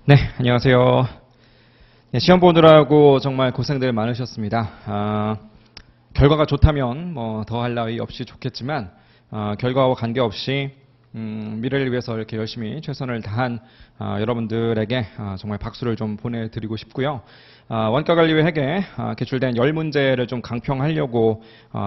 네, 안녕하세요. 네, 시험 보느라고 정말 고생들 많으셨습니다. 결과가 좋다면 뭐 더할 나위 없이 좋겠지만 결과와 관계없이 미래를 위해서 이렇게 열심히 최선을 다한 여러분들에게 정말 박수를 좀 보내드리고 싶고요. 원가관리회 회계 개출된 10문제를 좀 강평하려고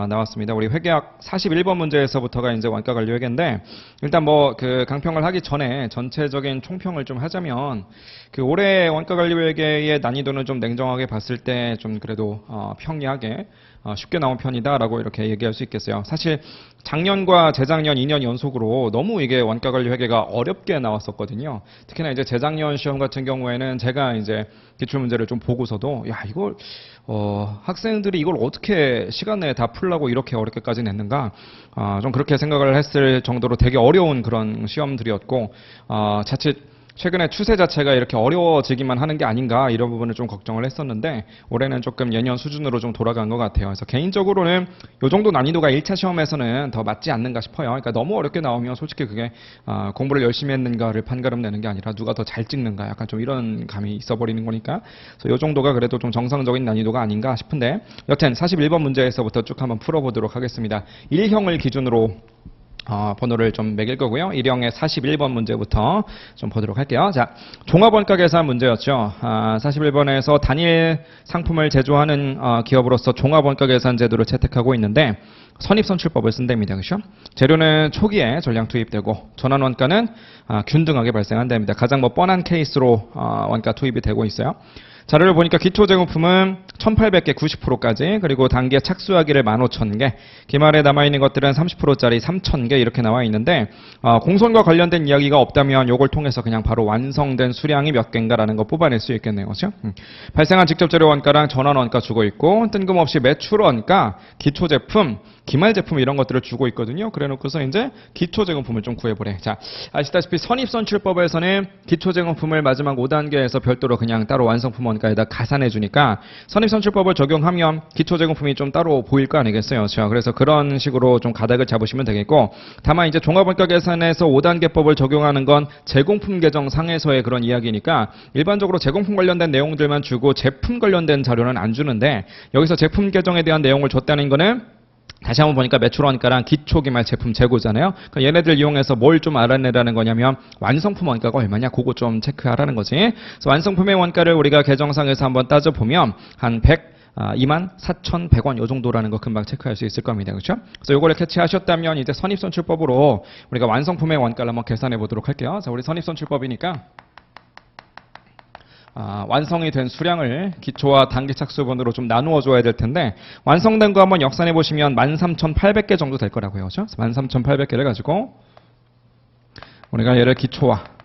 나왔습니다. 우리 회계학 41번 문제에서부터가 이제 원가관리 회계인데 일단 뭐 그 강평을 하기 전에 전체적인 총평을 좀 하자면 그 올해 원가관리 회계의 난이도는 좀 냉정하게 봤을 때 좀 그래도 평이하게 쉽게 나온 편이다라고 이렇게 얘기할 수 있겠어요. 사실 작년과 재작년 2년 연속으로 너무 이게 원가관리 회계가 어렵게 나왔었거든요. 특히나 이제 재작년 시험 같은 경우에는 제가 이제 기출 문제를 좀 보고서도 야 이걸 학생들이 이걸 어떻게 시간 내에 다 풀라고 이렇게 어렵게까지 냈는가 좀 그렇게 생각을 했을 정도로 되게 어려운 그런 시험들이었고 자칫 최근에 추세 자체가 이렇게 어려워지기만 하는 게 아닌가 이런 부분을 좀 걱정을 했었는데 올해는 조금 예년 수준으로 좀 돌아간 것 같아요. 그래서 개인적으로는 이 정도 난이도가 1차 시험에서는 더 맞지 않는가 싶어요. 그러니까 너무 어렵게 나오면 솔직히 그게 공부를 열심히 했는가를 판가름 내는 게 아니라 누가 더 잘 찍는가 약간 좀 이런 감이 있어버리는 거니까 그래서 이 정도가 그래도 좀 정상적인 난이도가 아닌가 싶은데 여튼 41번 문제에서부터 쭉 한번 풀어보도록 하겠습니다. 1형을 기준으로 번호를 좀 매길 거고요. 1형의 41번 문제부터 좀 보도록 할게요. 자, 종합원가 계산 문제였죠. 41번에서 단일 상품을 제조하는 기업으로서 종합원가 계산 제도를 채택하고 있는데 선입선출법을 쓴답니다. 그렇죠? 재료는 초기에 전량 투입되고 전환원가는 균등하게 발생한답니다. 가장 뭐 뻔한 케이스로 원가 투입이 되고 있어요. 자료를 보니까 기초제공품은 1800개 90%까지 그리고 단계 착수하기를 15,000개 기말에 남아있는 것들은 30%짜리 3,000개 이렇게 나와 있는데 공손과 관련된 이야기가 없다면 이걸 통해서 그냥 바로 완성된 수량이 몇 개인가라는 거 뽑아낼 수 있겠네요. 그렇죠? 발생한 직접재료 원가랑 전환원가 주고 있고 뜬금없이 매출원가, 기초제품, 기말제품 이런 것들을 주고 있거든요. 그래 놓고서 이제 기초제공품을 좀 구해보래. 자, 아시다시피 선입선출법에서는 기초제공품을 마지막 5단계에서 별도로 그냥 따로 완성품 원가에다 가산해 주니까 선입선출법을 적용하면 기초제공품이 좀 따로 보일 거 아니겠어요. 자, 그래서 그런 식으로 좀 가닥을 잡으시면 되겠고 다만 이제 종합원가 계산에서 5단계법을 적용하는 건 제공품 계정 상에서의 그런 이야기니까 일반적으로 제공품 관련된 내용들만 주고 제품 관련된 자료는 안 주는데 여기서 제품 계정에 대한 내용을 줬다는 거는 다시 한번 보니까 매출원가랑 기초기말 제품 재고잖아요. 그러니까 얘네들 이용해서 뭘 좀 알아내라는 거냐면 완성품 원가가 얼마냐 그거 좀 체크하라는 거지. 그래서 완성품의 원가를 우리가 계정상에서 한번 따져보면 한 24,100원 요 정도라는 거 금방 체크할 수 있을 겁니다. 그렇죠? 그래서 요거를 캐치하셨다면 이제 선입선출법으로 우리가 완성품의 원가를 한번 계산해 보도록 할게요. 자, 우리 선입선출법이니까 완성이 된 수량을 기초와 단기 착수분으로 좀 나누어 줘야 될 텐데 완성된 거 한번 역산해 보시면 13,800개 정도 될 거라고요. 그렇죠? 13,800개를 가지고 우리가 얘를 기초와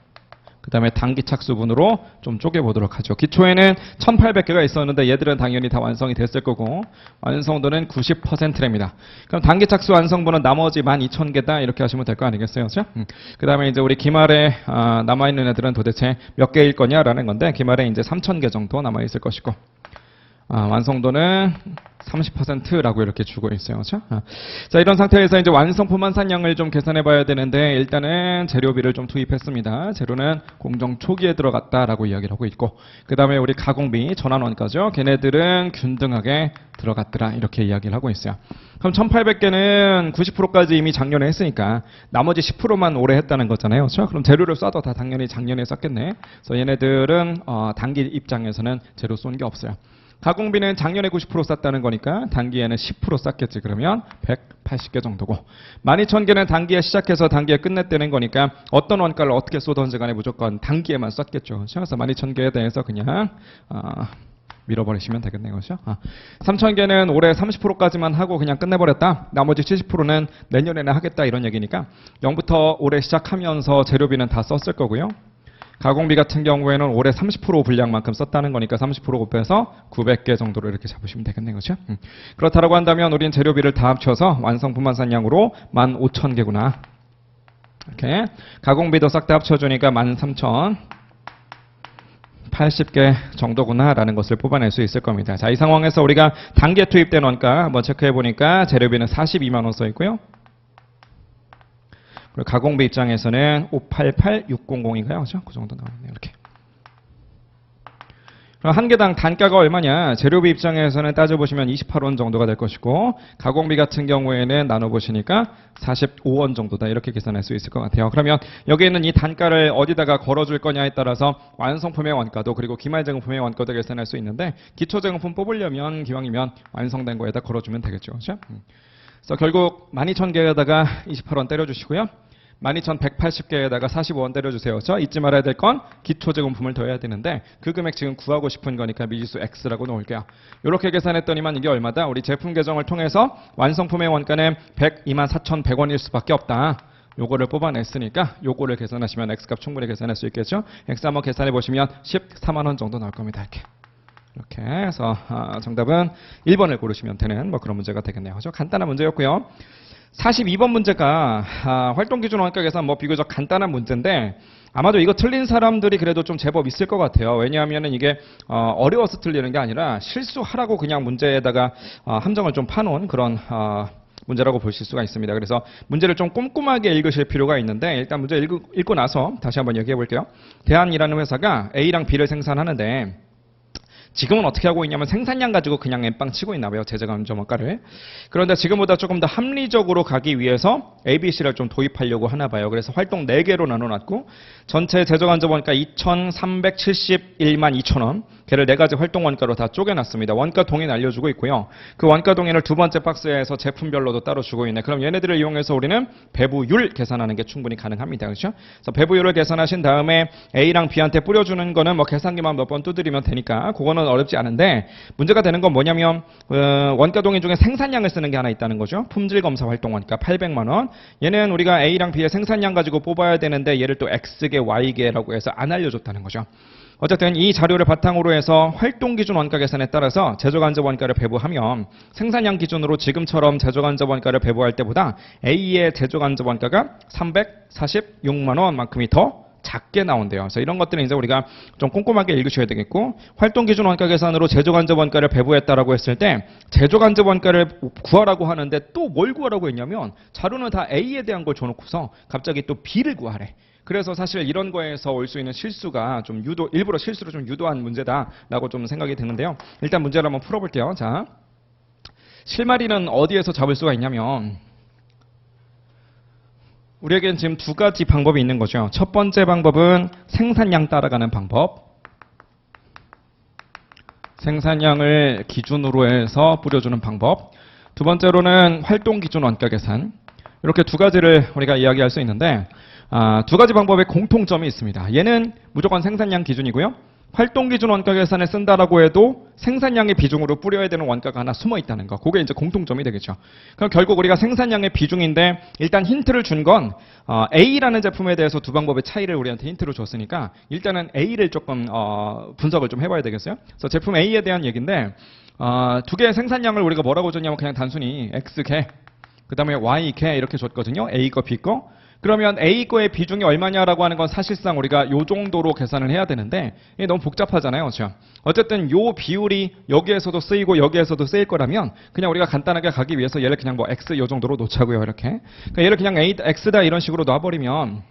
그 다음에 단기 착수분으로 좀 쪼개보도록 하죠. 기초에는 1800개가 있었는데 얘들은 당연히 다 완성이 됐을 거고 완성도는 90%랍니다. 그럼 단기 착수 완성분은 나머지 12,000개다 이렇게 하시면 될 거 아니겠어요? 그렇죠? 그 다음에 이제 우리 기말에 남아있는 애들은 도대체 몇 개일 거냐라는 건데 기말에 이제 3,000개 정도 남아있을 것이고 완성도는 30%라고 이렇게 주고 있어요. 그렇죠? 자, 이런 상태에서 이제 완성품 환산량을 좀 계산해 봐야 되는데 일단은 재료비를 좀 투입했습니다. 재료는 공정 초기에 들어갔다라고 이야기를 하고 있고 그 다음에 우리 가공비 전환원가죠. 걔네들은 균등하게 들어갔더라 이렇게 이야기를 하고 있어요. 그럼 1800개는 90%까지 이미 작년에 했으니까 나머지 10%만 올해 했다는 거잖아요. 그렇죠? 그럼 재료를 쏴도 다 당연히 작년에 썼겠네. 그래서 얘네들은 단기 입장에서는 재료 쏜 게 없어요. 가공비는 작년에 90% 쌌다는 거니까 단기에는 10% 쌌겠지. 그러면 180개 정도고 12,000개는 단기에 시작해서 단기에 끝냈다는 거니까 어떤 원가를 어떻게 쏘던지 간에 무조건 단기에만 썼겠죠. 그래서 12,000개에 대해서 그냥 밀어버리시면 되겠네요. 그렇죠? 3,000개는 올해 30%까지만 하고 그냥 끝내버렸다. 나머지 70%는 내년에는 하겠다 이런 얘기니까 0부터 올해 시작하면서 재료비는 다 썼을 거고요. 가공비 같은 경우에는 올해 30% 분량만큼 썼다는 거니까 30% 곱해서 900개 정도로 이렇게 잡으시면 되겠네요. 그렇죠? 그렇다고 한다면 우린 재료비를 다 합쳐서 완성품 환산량으로 15,000개구나. 이렇게 가공비도 싹 다 합쳐주니까 13,080개 정도구나라는 것을 뽑아낼 수 있을 겁니다. 자, 이 상황에서 우리가 단계 투입된 원가 한번 체크해 보니까 재료비는 42만 원 써 있고요. 그리고 가공비 입장에서는 588600인가요? 그렇죠? 그 정도 나오네요. 이렇게. 그럼 한 개당 단가가 얼마냐? 재료비 입장에서는 따져보시면 28원 정도가 될 것이고 가공비 같은 경우에는 나눠보시니까 45원 정도다 이렇게 계산할 수 있을 것 같아요. 그러면 여기 있는 이 단가를 어디다가 걸어줄 거냐에 따라서 완성품의 원가도 그리고 기말제공품의 원가도 계산할 수 있는데 기초제공품 뽑으려면 기왕이면 완성된 거에다 걸어주면 되겠죠. 그렇죠? 그래서 결국 12,000개에다가 28원 때려주시고요. 12,180개에다가 45원 때려주세요. 그렇죠? 잊지 말아야 될 건 기초제공품을 더해야 되는데 그 금액 지금 구하고 싶은 거니까 미지수 X라고 놓을게요. 이렇게 계산했더니만 이게 얼마다? 우리 제품 계정을 통해서 완성품의 원가는 124,100원일 수밖에 없다. 요거를 뽑아냈으니까 요거를 계산하시면 X값 충분히 계산할 수 있겠죠? X 한번 계산해 보시면 14만 원 정도 나올 겁니다. 이렇게 해서 정답은 1번을 고르시면 되는 뭐 그런 문제가 되겠네요. 그죠? 간단한 문제였고요. 42번 문제가 활동기준 원가 계산 뭐 비교적 간단한 문제인데 아마도 이거 틀린 사람들이 그래도 좀 제법 있을 것 같아요. 왜냐하면 이게 어려워서 틀리는 게 아니라 실수하라고 그냥 문제에다가 함정을 좀 파놓은 그런 문제라고 보실 수가 있습니다. 그래서 문제를 좀 꼼꼼하게 읽으실 필요가 있는데 일단 문제 읽고 나서 다시 한번 얘기해 볼게요. 대한이라는 회사가 A랑 B를 생산하는데 지금은 어떻게 하고 있냐면 생산량 가지고 그냥 엠빵 치고 있나 봐요. 제조감점 원가를. 그런데 지금보다 조금 더 합리적으로 가기 위해서 ABC를 좀 도입하려고 하나 봐요. 그래서 활동 4개로 나눠놨고 전체 제조감점 원가 2,371만 2천원 걔를 4가지 활동 원가로 다 쪼개놨습니다. 원가 동인 알려주고 있고요. 그 원가 동인을 두 번째 박스에서 제품별로도 따로 주고 있네. 그럼 얘네들을 이용해서 우리는 배부율 계산하는 게 충분히 가능합니다. 그렇죠? 그래서 배부율을 계산하신 다음에 A랑 B한테 뿌려주는 거는 뭐 계산기만 몇 번 두드리면 되니까 그거는 어렵지 않은데 문제가 되는 건 뭐냐면 원가 동인 중에 생산량을 쓰는 게 하나 있다는 거죠. 품질 검사 활동 원가 800만 원. 얘는 우리가 A랑 B의 생산량 가지고 뽑아야 되는데 얘를 또 X계, Y계라고 해서 안 알려줬다는 거죠. 어쨌든 이 자료를 바탕으로 해서 활동기준 원가 계산에 따라서 제조간접 원가를 배부하면 생산량 기준으로 지금처럼 제조간접 원가를 배부할 때보다 A의 제조간접 원가가 346만 원만큼이 더 작게 나온대요. 그래서 이런 것들은 이제 우리가 좀 꼼꼼하게 읽으셔야 되겠고 활동기준 원가 계산으로 제조간접 원가를 배부했다라고 했을 때 제조간접 원가를 구하라고 하는데 또 뭘 구하라고 했냐면 자료는 다 A에 대한 걸 줘놓고서 갑자기 또 B를 구하래. 그래서 사실 이런 거에서 올 수 있는 실수가 좀 일부러 실수로 좀 유도한 문제다라고 좀 생각이 드는데요. 일단 문제를 한번 풀어볼게요. 자, 실마리는 어디에서 잡을 수가 있냐면 우리에겐 지금 두 가지 방법이 있는 거죠. 첫 번째 방법은 생산량 따라가는 방법. 생산량을 기준으로 해서 뿌려주는 방법. 두 번째로는 활동기준 원가 계산. 이렇게 두 가지를 우리가 이야기할 수 있는데 두 가지 방법에 공통점이 있습니다. 얘는 무조건 생산량 기준이고요. 활동기준 원가 계산을 쓴다라고 해도 생산량의 비중으로 뿌려야 되는 원가가 하나 숨어 있다는 거. 그게 이제 공통점이 되겠죠. 그럼 결국 우리가 생산량의 비중인데 일단 힌트를 준 건 A라는 제품에 대해서 두 방법의 차이를 우리한테 힌트로 줬으니까 일단은 A를 조금 분석을 좀 해봐야 되겠어요. 그래서 제품 A에 대한 얘기인데 두 개의 생산량을 우리가 뭐라고 줬냐면 그냥 단순히 X개 그 다음에 Y개 이렇게 줬거든요. A 거, B 거. 그러면 A 거의 비중이 얼마냐라고 하는 건 사실상 우리가 요 정도로 계산을 해야 되는데 이게 너무 복잡하잖아요. 그렇죠? 어쨌든 요 비율이 여기에서도 쓰이고 여기에서도 쓰일 거라면 그냥 우리가 간단하게 가기 위해서 얘를 그냥 뭐 X 요 정도로 놓자고요. 이렇게. 그러니까 얘를 그냥 X다 이런 식으로 놔버리면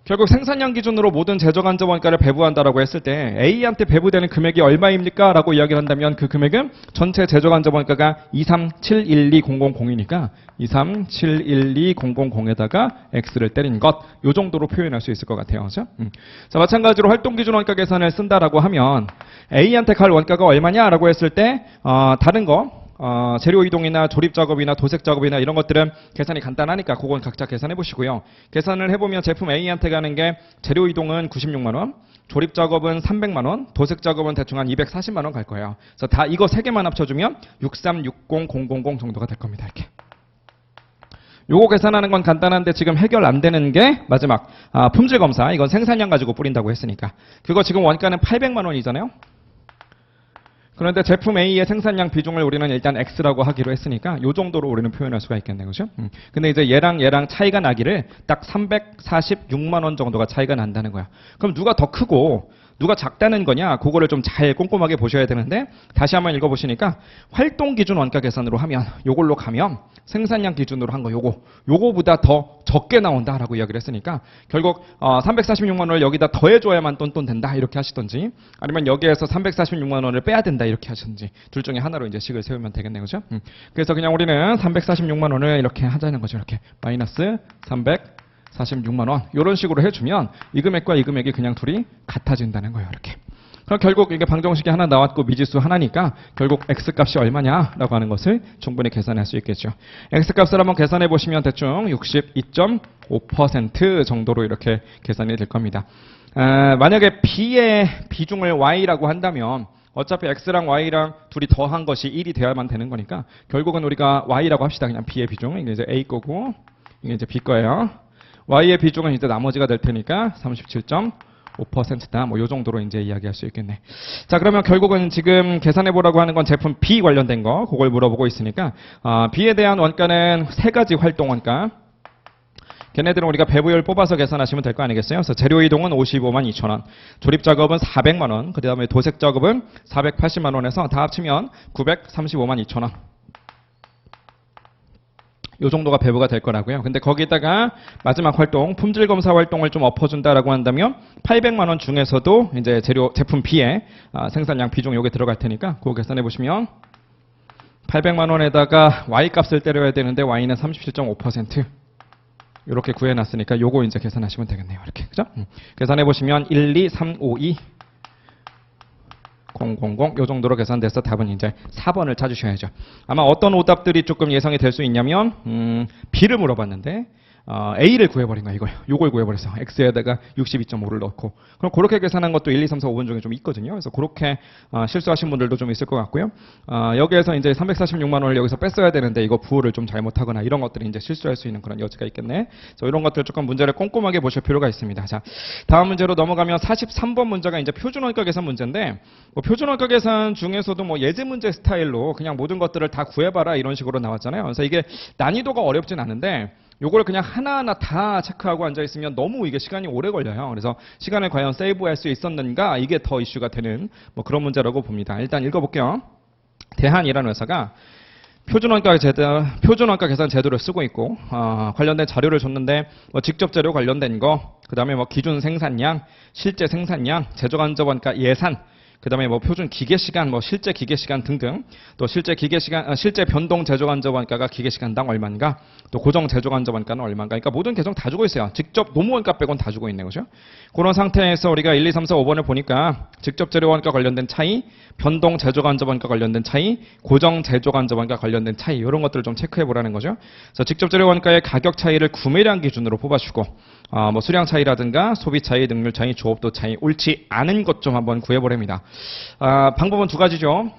결국 생산량 기준으로 모든 제조간접 원가를 배부한다라고 했을 때 A한테 배부되는 금액이 얼마입니까? 라고 이야기를 한다면 그 금액은 전체 제조간접 원가가 2371200이니까 2371200에다가 X를 때린 것 요 정도로 표현할 수 있을 것 같아요. 그렇죠? 자, 마찬가지로 활동기준 원가 계산을 쓴다라고 하면 A한테 갈 원가가 얼마냐라고 했을 때 다른 거 재료 이동이나 조립 작업이나 도색 작업이나 이런 것들은 계산이 간단하니까 그건 각자 계산해 보시고요. 계산을 해보면 제품 A한테 가는 게 재료 이동은 96만 원, 조립 작업은 300만 원, 도색 작업은 대충 한 240만 원 갈 거예요. 그래서 다 이거 세 개만 합쳐주면 6360000 정도가 될 겁니다. 이렇게. 요거 계산하는 건 간단한데 지금 해결 안 되는 게 마지막 품질 검사. 이건 생산량 가지고 뿌린다고 했으니까. 그거 지금 원가는 800만 원이잖아요. 그런데 제품 A의 생산량 비중을 우리는 일단 X라고 하기로 했으니까 이 정도로 우리는 표현할 수가 있겠네요. 그죠? 근데 이제 얘랑 차이가 나기를 딱 346만 원 정도가 차이가 난다는 거야. 그럼 누가 더 크고 누가 작다는 거냐? 그거를 좀 잘 꼼꼼하게 보셔야 되는데 다시 한번 읽어보시니까 활동 기준 원가 계산으로 하면 요걸로 가면 생산량 기준으로 한 거 요거보다 더 적게 나온다라고 이야기를 했으니까 결국 346만 원을 여기다 더해줘야만 똔똔 된다 이렇게 하시던지 아니면 여기에서 346만 원을 빼야 된다 이렇게 하시던지 둘 중에 하나로 이제 식을 세우면 되겠네요, 그죠? 그래서 그냥 우리는 346만 원을 이렇게 하자는 거죠, 이렇게 마이너스 346만 원 이런 식으로 해주면 이 금액과 이 금액이 그냥 둘이 같아진다는 거예요, 이렇게. 그럼 결국 이게 방정식이 하나 나왔고 미지수 하나니까 결국 x값이 얼마냐라고 하는 것을 충분히 계산할 수 있겠죠. x값을 한번 계산해 보시면 대충 62.5% 정도로 이렇게 계산이 될 겁니다. 만약에 b의 비중을 y라고 한다면 어차피 x랑 y랑 둘이 더한 것이 1이 돼야만 되는 거니까 결국은 우리가 y라고 합시다. 그냥 b의 비중. 이게 이제 a 거고 이게 이제 b 거예요. y의 비중은 이제 나머지가 될 테니까 37.5%다. 뭐 요 정도로 이제 이야기할 수 있겠네. 자, 그러면 결국은 지금 계산해 보라고 하는 건 제품 B 관련된 거, 그걸 물어보고 있으니까 B에 대한 원가는 세 가지 활동 원가. 걔네들은 우리가 배부율 뽑아서 계산하시면 될 거 아니겠어요? 그래서 재료 이동은 55만 2천 원, 조립 작업은 400만 원, 그 다음에 도색 작업은 480만 원에서 다 합치면 935만 2천 원. 요 정도가 배부가 될 거라고요. 근데 거기다가 마지막 활동, 품질 검사 활동을 좀 엎어준다라고 한다면 800만 원 중에서도 이제 제품 B에 생산량 비중 요게 들어갈 테니까 그거 계산해 보시면 800만 원에다가 Y 값을 때려야 되는데 Y는 37.5%. 이렇게 구해놨으니까 요거 이제 계산하시면 되겠네요. 이렇게. 그죠? 계산해 보시면 1, 2, 3, 5, 2 000 요 정도로 계산돼서 답은 이제 4번을 찾으셔야죠. 아마 어떤 오답들이 조금 예상이 될 수 있냐면 B를 물어봤는데 A를 구해버린 거야, 이걸. 요걸 구해버려서 X에다가 62.5를 넣고. 그럼 그렇게 계산한 것도 1, 2, 3, 4, 5번 중에 좀 있거든요. 그래서 그렇게 실수하신 분들도 좀 있을 것 같고요. 여기에서 이제 346만 원을 여기서 뺐어야 되는데 이거 부호를 좀 잘못하거나 이런 것들이 이제 실수할 수 있는 그런 여지가 있겠네. 그래서 이런 것들 조금 문제를 꼼꼼하게 보실 필요가 있습니다. 자, 다음 문제로 넘어가면 43번 문제가 이제 표준원가 계산 문제인데 뭐 표준원가 계산 중에서도 뭐 예제 문제 스타일로 그냥 모든 것들을 다 구해봐라 이런 식으로 나왔잖아요. 그래서 이게 난이도가 어렵진 않은데 요걸 그냥 하나하나 다 체크하고 앉아있으면 너무 이게 시간이 오래 걸려요. 그래서 시간을 과연 세이브할 수 있었는가 이게 더 이슈가 되는 뭐 그런 문제라고 봅니다. 일단 읽어볼게요. 대한이라는 회사가 표준원가 계산 제도를 쓰고 있고 관련된 자료를 줬는데 뭐 직접 재료 관련된 거, 그 다음에 뭐 기준 생산량, 실제 생산량, 제조간접원가 예산, 그 다음에 뭐 표준 기계시간, 뭐 실제 기계시간 등등, 또 실제 변동 제조간접원가가 기계시간당 얼마인가, 또 고정 제조간접원가는 얼마인가, 그러니까 모든 계정 다 주고 있어요. 직접 노무원가 빼곤 다 주고 있네요, 그죠? 그런 상태에서 우리가 1, 2, 3, 4, 5번을 보니까 직접 재료원가 관련된 차이, 변동 제조간접원가 관련된 차이, 고정 제조간접원가 관련된 차이, 이런 것들을 좀 체크해 보라는 거죠. 그래서 직접 재료원가의 가격 차이를 구매량 기준으로 뽑아주고, 뭐 수량 차이라든가 소비 차이, 능률 차이, 조업도 차이, 옳지 않은 것 좀 한번 구해보랍니다. 방법은 두 가지죠.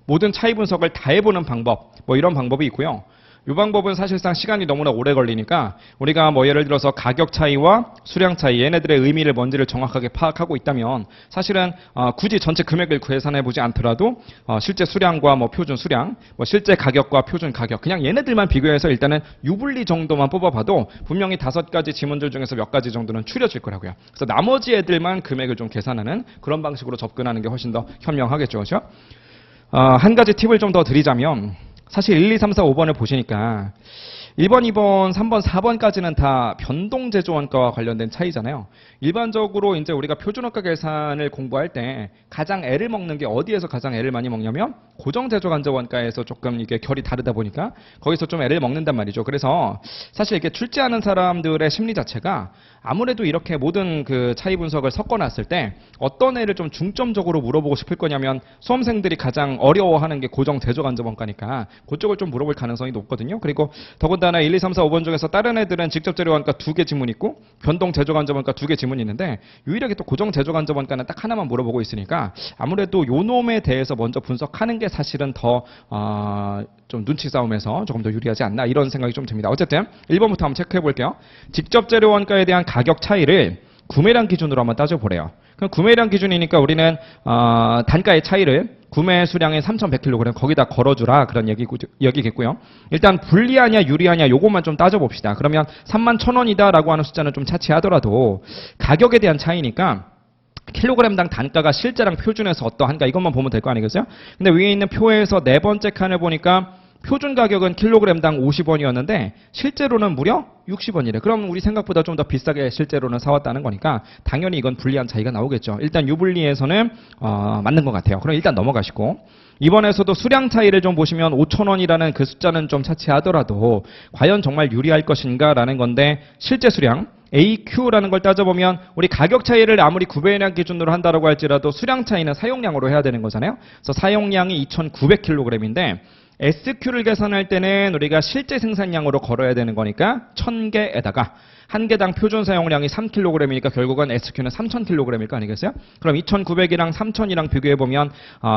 모든 차이 분석을 다 해보는 방법, 뭐 이런 방법이 있고요. 이 방법은 사실상 시간이 너무나 오래 걸리니까 우리가 뭐 예를 들어서 가격 차이와 수량 차이, 얘네들의 의미를 뭔지를 정확하게 파악하고 있다면 사실은 굳이 전체 금액을 계산해 보지 않더라도 실제 수량과 뭐 표준 수량, 뭐 실제 가격과 표준 가격, 그냥 얘네들만 비교해서 일단은 유불리 정도만 뽑아봐도 분명히 5가지 지문들 중에서 몇 가지 정도는 추려질 거라고요. 그래서 나머지 애들만 금액을 좀 계산하는 그런 방식으로 접근하는 게 훨씬 더 현명하겠죠, 그렇죠? 한 가지 팁을 좀 더 드리자면 사실 1, 2, 3, 4, 5번을 보시니까 1번, 2번, 3번, 4번까지는 다 변동 제조원가와 관련된 차이잖아요. 일반적으로 이제 우리가 표준원가 계산을 공부할 때 가장 애를 먹는 게 어디에서 가장 애를 많이 먹냐면 고정 제조간접원가에서 조금 이게 결이 다르다 보니까 거기서 좀 애를 먹는단 말이죠. 그래서 사실 이렇게 출제하는 사람들의 심리 자체가 아무래도 이렇게 모든 그 차이 분석을 섞어놨을 때 어떤 애를 좀 중점적으로 물어보고 싶을 거냐면 수험생들이 가장 어려워하는 게 고정 제조간접원가니까 그쪽을 좀 물어볼 가능성이 높거든요. 그리고 더군다나 1, 2, 3, 4, 5번 중에서 다른 애들은 직접 재료원가 2개 지문 있고 변동 제조간접원가 2개 지문이 있는데 유일하게 또 고정 제조간접원가는 딱 하나만 물어보고 있으니까 아무래도 요 놈에 대해서 먼저 분석하는 게 사실은 더 좀 눈치 싸움에서 조금 더 유리하지 않나 이런 생각이 좀 듭니다. 어쨌든 1번부터 한번 체크해 볼게요. 직접 재료 원가에 대한 가격 차이를 구매량 기준으로 한번 따져보래요. 그럼 구매량 기준이니까 우리는 단가의 차이를 구매 수량의 3,100kg 거기다 걸어주라 그런 얘기겠고요. 일단 불리하냐 유리하냐 요것만 좀 따져봅시다. 그러면 31,000원이다 라고 하는 숫자는 좀 차치하더라도 가격에 대한 차이니까 킬로그램당 단가가 실제랑 표준에서 어떠한가 이것만 보면 될 거 아니겠어요? 근데 위에 있는 표에서 네 번째 칸을 보니까 표준 가격은 킬로그램당 50원이었는데 실제로는 무려 60원이래. 그럼 우리 생각보다 좀 더 비싸게 실제로는 사왔다는 거니까 당연히 이건 불리한 차이가 나오겠죠. 일단 유불리에서는 맞는 것 같아요. 그럼 일단 넘어가시고 이번에서도 수량 차이를 좀 보시면 5,000원이라는 그 숫자는 좀 차치하더라도 과연 정말 유리할 것인가라는 건데 실제 수량 AQ라는 걸 따져보면 우리 가격 차이를 아무리 구매량 기준으로 한다고 할지라도 수량 차이는 사용량으로 해야 되는 거잖아요. 그래서 사용량이 2,900kg인데 SQ를 계산할 때는 우리가 실제 생산량으로 걸어야 되는 거니까 1000개에다가 한 개당 표준 사용량이 3kg이니까 결국은 SQ는 3000kg일 거 아니겠어요? 그럼 2900이랑 3000이랑 비교해보면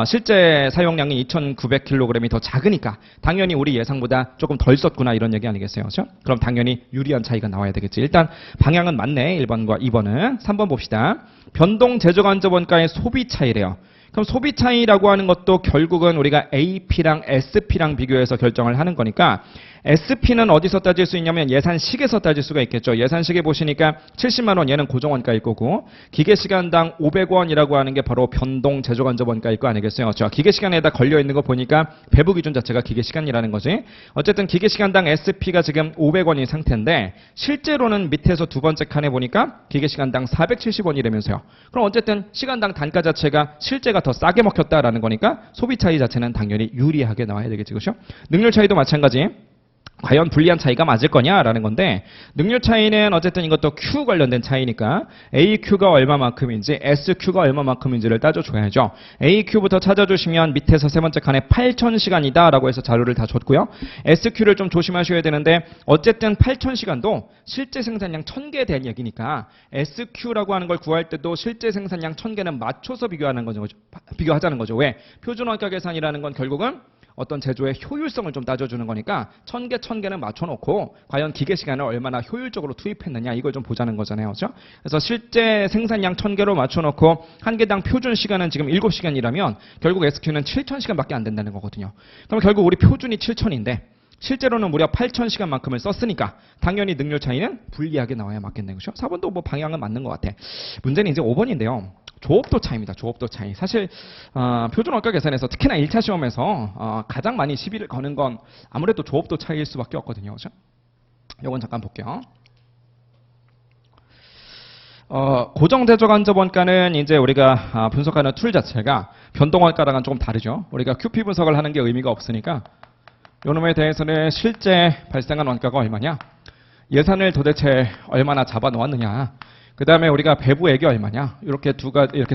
실제 사용량이 2900kg이 더 작으니까 당연히 우리 예상보다 조금 덜 썼구나 이런 얘기 아니겠어요? 그렇죠? 그럼 당연히 유리한 차이가 나와야 되겠지. 일단 방향은 맞네. 1번과 2번은. 3번 봅시다. 변동 제조간접 원가의 소비 차이래요. 그럼 소비 차이라고 하는 것도 결국은 우리가 AP랑 SP랑 비교해서 결정을 하는 거니까 SP는 어디서 따질 수 있냐면 예산식에서 따질 수가 있겠죠. 예산식에 보시니까 70만 원 얘는 고정원가일 거고 기계시간당 500원이라고 하는 게 바로 변동 제조간접 원가일 거 아니겠어요. 자, 기계시간에다 걸려있는 거 보니까 배부 기준 자체가 기계시간이라는 거지. 어쨌든 기계시간당 SP가 지금 500원인 상태인데 실제로는 밑에서 두 번째 칸에 보니까 기계시간당 470원이라면서요. 그럼 어쨌든 시간당 단가 자체가 실제가 더 싸게 먹혔다라는 거니까 소비 차이 자체는 당연히 유리하게 나와야 되겠지. 그렇죠? 능률 차이도 마찬가지. 과연 불리한 차이가 맞을 거냐라는 건데 능률 차이는 어쨌든 이것도 Q 관련된 차이니까 AQ가 얼마만큼인지 SQ가 얼마만큼인지를 따져줘야죠. AQ부터 찾아주시면 밑에서 세 번째 칸에 8000시간이다 라고 해서 자료를 다 줬고요. SQ를 좀 조심하셔야 되는데 어쨌든 8000시간도 실제 생산량 1000개에 대한 얘기니까 SQ라고 하는 걸 구할 때도 실제 생산량 1000개는 맞춰서 비교하자는 거죠. 왜? 표준원가 계산이라는 건 결국은 어떤 제조의 효율성을 좀 따져주는 거니까 1000개는 맞춰놓고 과연 기계시간을 얼마나 효율적으로 투입했느냐 이걸 좀 보자는 거잖아요. 그렇죠? 그래서 실제 생산량 1000개로 맞춰놓고 한 개당 표준 시간은 지금 7시간이라면 결국 SQ는 7000시간밖에 안 된다는 거거든요. 그럼 결국 우리 표준이 7000인데 실제로는 무려 8000시간만큼을 썼으니까 당연히 능률 차이는 불리하게 나와야 맞겠네요. 그렇죠? 4번도 뭐 방향은 맞는 것 같아. 문제는 이제 5번인데요. 조업도 차이입니다. 조업도 차이. 사실 표준원가 계산에서 특히나 1차 시험에서 가장 많이 시비를 거는 건 아무래도 조업도 차이일 수밖에 없거든요. 그렇죠? 이건 잠깐 볼게요. 고정제조간접 원가는 이제 우리가 분석하는 툴 자체가 변동원가랑은 조금 다르죠. 우리가 QP 분석을 하는 게 의미가 없으니까 요놈에 대해서는 실제 발생한 원가가 얼마냐, 예산을 도대체 얼마나 잡아 놓았느냐, 그 다음에 우리가 배부액이 얼마냐, 이렇게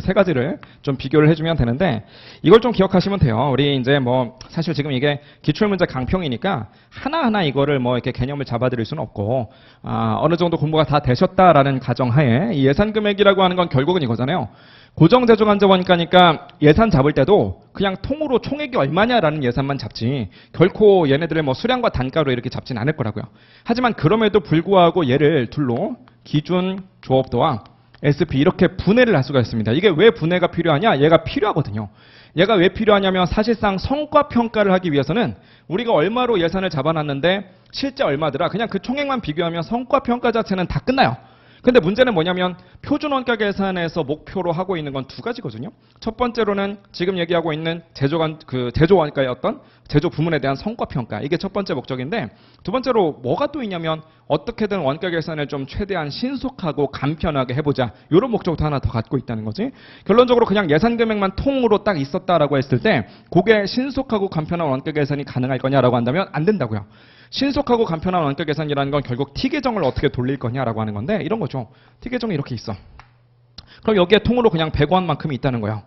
세 가지를 좀 비교를 해주면 되는데 이걸 좀 기억하시면 돼요. 우리 이제 뭐 사실 지금 이게 기출문제 강평이니까 하나하나 이거를 뭐 이렇게 개념을 잡아드릴 수는 없고 어느 정도 공부가 다 되셨다라는 가정하에 이 예산 금액이라고 하는 건 결국은 이거잖아요. 고정제조간접 원가니까 예산 잡을 때도 그냥 통으로 총액이 얼마냐라는 예산만 잡지 결코 얘네들의 뭐 수량과 단가로 이렇게 잡진 않을 거라고요. 하지만 그럼에도 불구하고 얘를 둘로 기준, 조업도와 SP 이렇게 분해를 할 수가 있습니다. 이게 왜 분해가 필요하냐? 얘가 필요하거든요. 얘가 왜 필요하냐면 사실상 성과 평가를 하기 위해서는 우리가 얼마로 예산을 잡아놨는데 실제 얼마더라. 그냥 그 총액만 비교하면 성과 평가 자체는 다 끝나요. 근데 문제는 뭐냐면 표준원가 계산에서 목표로 하고 있는 건 두 가지거든요. 첫 번째로는 지금 얘기하고 있는 제조원가의 어떤 제조 부문에 대한 성과 평가, 이게 첫 번째 목적인데 두 번째로 뭐가 또 있냐면 어떻게든 원가 계산을 좀 최대한 신속하고 간편하게 해보자, 이런 목적도 하나 더 갖고 있다는 거지. 결론적으로 그냥 예산 금액만 통으로 딱 있었다라고 했을 때 그게 신속하고 간편한 원가 계산이 가능할 거냐라고 한다면 안 된다고요. 신속하고 간편한 원가 계산이라는 건 결국 T계정을 어떻게 돌릴 거냐라고 하는 건데 이런 거죠. T계정이 이렇게 있어. 그럼 여기에 통으로 그냥 100원만큼이 있다는 거예요.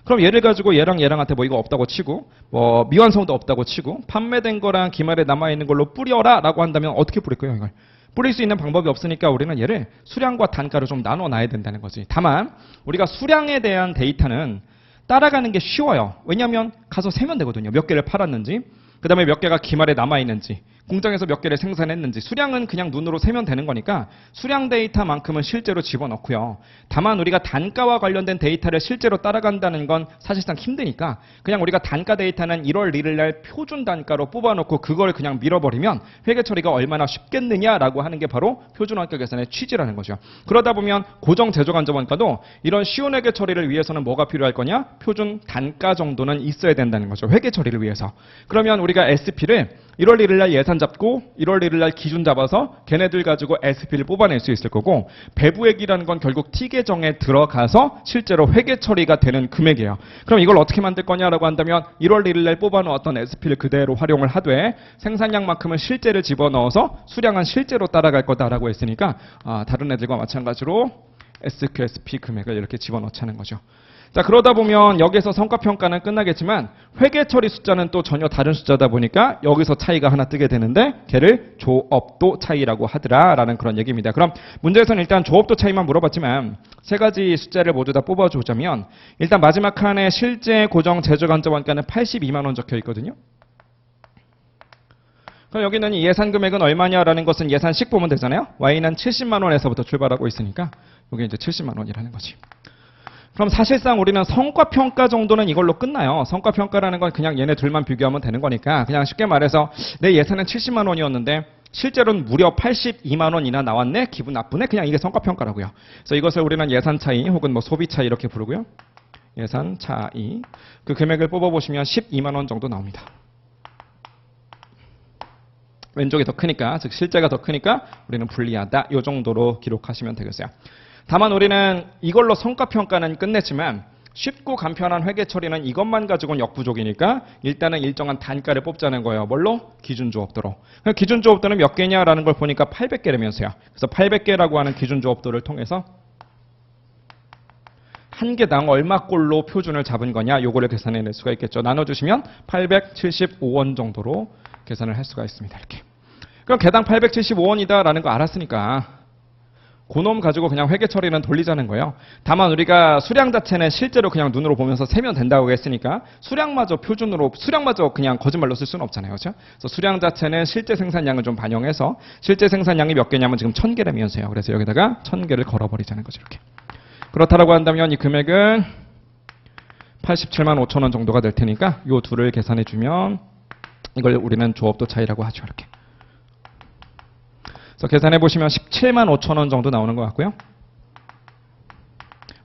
그럼 얘를 가지고 얘랑 얘랑한테 뭐 이거 없다고 치고 뭐 미완성도 없다고 치고 판매된 거랑 기말에 남아있는 걸로 뿌려라 라고 한다면 어떻게 뿌릴 거예요 이걸? 뿌릴 수 있는 방법이 없으니까 우리는 얘를 수량과 단가로 좀 나눠 놔야 된다는 거지. 다만 우리가 수량에 대한 데이터는 따라가는 게 쉬워요. 왜냐하면 가서 세면 되거든요. 몇 개를 팔았는지, 그 다음에 몇 개가 기말에 남아있는지, 공장에서 몇 개를 생산했는지. 수량은 그냥 눈으로 세면 되는 거니까 수량 데이터만큼은 실제로 집어넣고요. 다만 우리가 단가와 관련된 데이터를 실제로 따라간다는 건 사실상 힘드니까 그냥 우리가 단가 데이터는 1월 1일 날 표준 단가로 뽑아놓고 그걸 그냥 밀어버리면 회계 처리가 얼마나 쉽겠느냐라고 하는 게 바로 표준원가 계산의 취지라는 거죠. 그러다 보면 고정 제조간접 원가도 이런 쉬운 회계 처리를 위해서는 뭐가 필요할 거냐? 표준 단가 정도는 있어야 된다는 거죠. 회계 처리를 위해서. 그러면 우리가 SP를 1월 1일 날 예산 잡고 1월 1일 날 기준 잡아서 걔네들 가지고 SP를 뽑아낼 수 있을 거고, 배부액이라는 건 결국 T 계정에 들어가서 실제로 회계 처리가 되는 금액이에요. 그럼 이걸 어떻게 만들 거냐라고 한다면 1월 1일 날 뽑아놓았던 SP를 그대로 활용을 하되 생산량만큼은 실제를 집어넣어서 수량은 실제로 따라갈 거다라고 했으니까 다른 애들과 마찬가지로 SQSP 금액을 이렇게 집어넣자는 거죠. 자, 그러다 보면 여기서 성과평가는 끝나겠지만 회계 처리 숫자는 또 전혀 다른 숫자다 보니까 여기서 차이가 하나 뜨게 되는데 걔를 조업도 차이라고 하더라라는 그런 얘기입니다. 그럼 문제에서는 일단 조업도 차이만 물어봤지만 세 가지 숫자를 모두 다 뽑아주자면 일단 마지막 칸에 실제 고정 제조 간접 원가는 82만 원 적혀 있거든요. 그럼 여기는 이 예산 금액은 얼마냐라는 것은 예산식 보면 되잖아요. Y는 70만 원에서부터 출발하고 있으니까 여기 이제 70만 원이라는 거지. 그럼 사실상 우리는 성과평가 정도는 이걸로 끝나요. 성과평가라는 건 그냥 얘네 둘만 비교하면 되는 거니까 그냥 쉽게 말해서 내 예산은 70만 원이었는데 실제로는 무려 82만 원이나 나왔네? 기분 나쁘네? 그냥 이게 성과평가라고요. 그래서 이것을 우리는 예산 차이 혹은 뭐 소비 차이 이렇게 부르고요. 예산 차이. 그 금액을 뽑아보시면 12만 원 정도 나옵니다. 왼쪽이 더 크니까, 즉 실제가 더 크니까 우리는 불리하다. 이 정도로 기록하시면 되겠어요. 다만 우리는 이걸로 성과평가는 끝냈지만 쉽고 간편한 회계 처리는 이것만 가지고는 역부족이니까 일단은 일정한 단가를 뽑자는 거예요. 뭘로? 기준조업도로. 기준조업도는 몇 개냐라는 걸 보니까 800개라면서요. 그래서 800개라고 하는 기준조업도를 통해서 한 개당 얼마꼴로 표준을 잡은 거냐 요거를 계산해낼 수가 있겠죠. 나눠주시면 875원 정도로 계산을 할 수가 있습니다. 이렇게. 그럼 개당 875원이다라는 거 알았으니까 그놈 가지고 그냥 회계 처리는 돌리자는 거예요. 다만 우리가 수량 자체는 실제로 그냥 눈으로 보면서 세면 된다고 했으니까 수량마저 표준으로, 수량마저 그냥 거짓말로 쓸 수는 없잖아요. 그렇죠? 그래서 수량 자체는 실제 생산량을 좀 반영해서 실제 생산량이 몇 개냐면 지금 1000개라면서요. 그래서 여기다가 1000개를 걸어버리자는 거죠. 이렇게. 그렇다라고 한다면 이 금액은 87만 5천 원 정도가 될 테니까 이 둘을 계산해 주면 이걸 우리는 조업도 차이라고 하죠. 이렇게. 그래서 계산해 보시면 17만 5천 원 정도 나오는 것 같고요.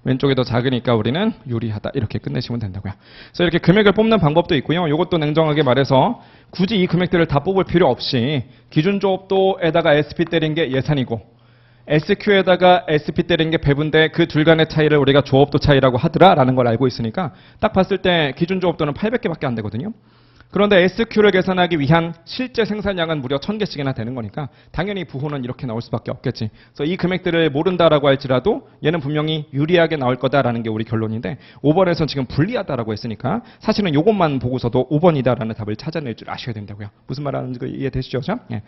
왼쪽이 더 작으니까 우리는 유리하다 이렇게 끝내시면 된다고요. 그래서 이렇게 금액을 뽑는 방법도 있고요. 이것도 냉정하게 말해서 굳이 이 금액들을 다 뽑을 필요 없이 기준조업도에다가 SP 때린 게 예산이고 SQ에다가 SP 때린 게 배분데 그 둘 간의 차이를 우리가 조업도 차이라고 하더라라는 걸 알고 있으니까 딱 봤을 때 기준조업도는 800개밖에 안 되거든요. 그런데 SQ를 계산하기 위한 실제 생산량은 무려 1000개씩이나 되는 거니까 당연히 부호는 이렇게 나올 수밖에 없겠지. 그래서 이 금액들을 모른다라고 할지라도 얘는 분명히 유리하게 나올 거다라는 게 우리 결론인데 5번에서는 지금 불리하다라고 했으니까 사실은 이것만 보고서도 5번이다라는 답을 찾아낼 줄 아셔야 된다고요. 무슨 말하는지 이해되시죠? 예.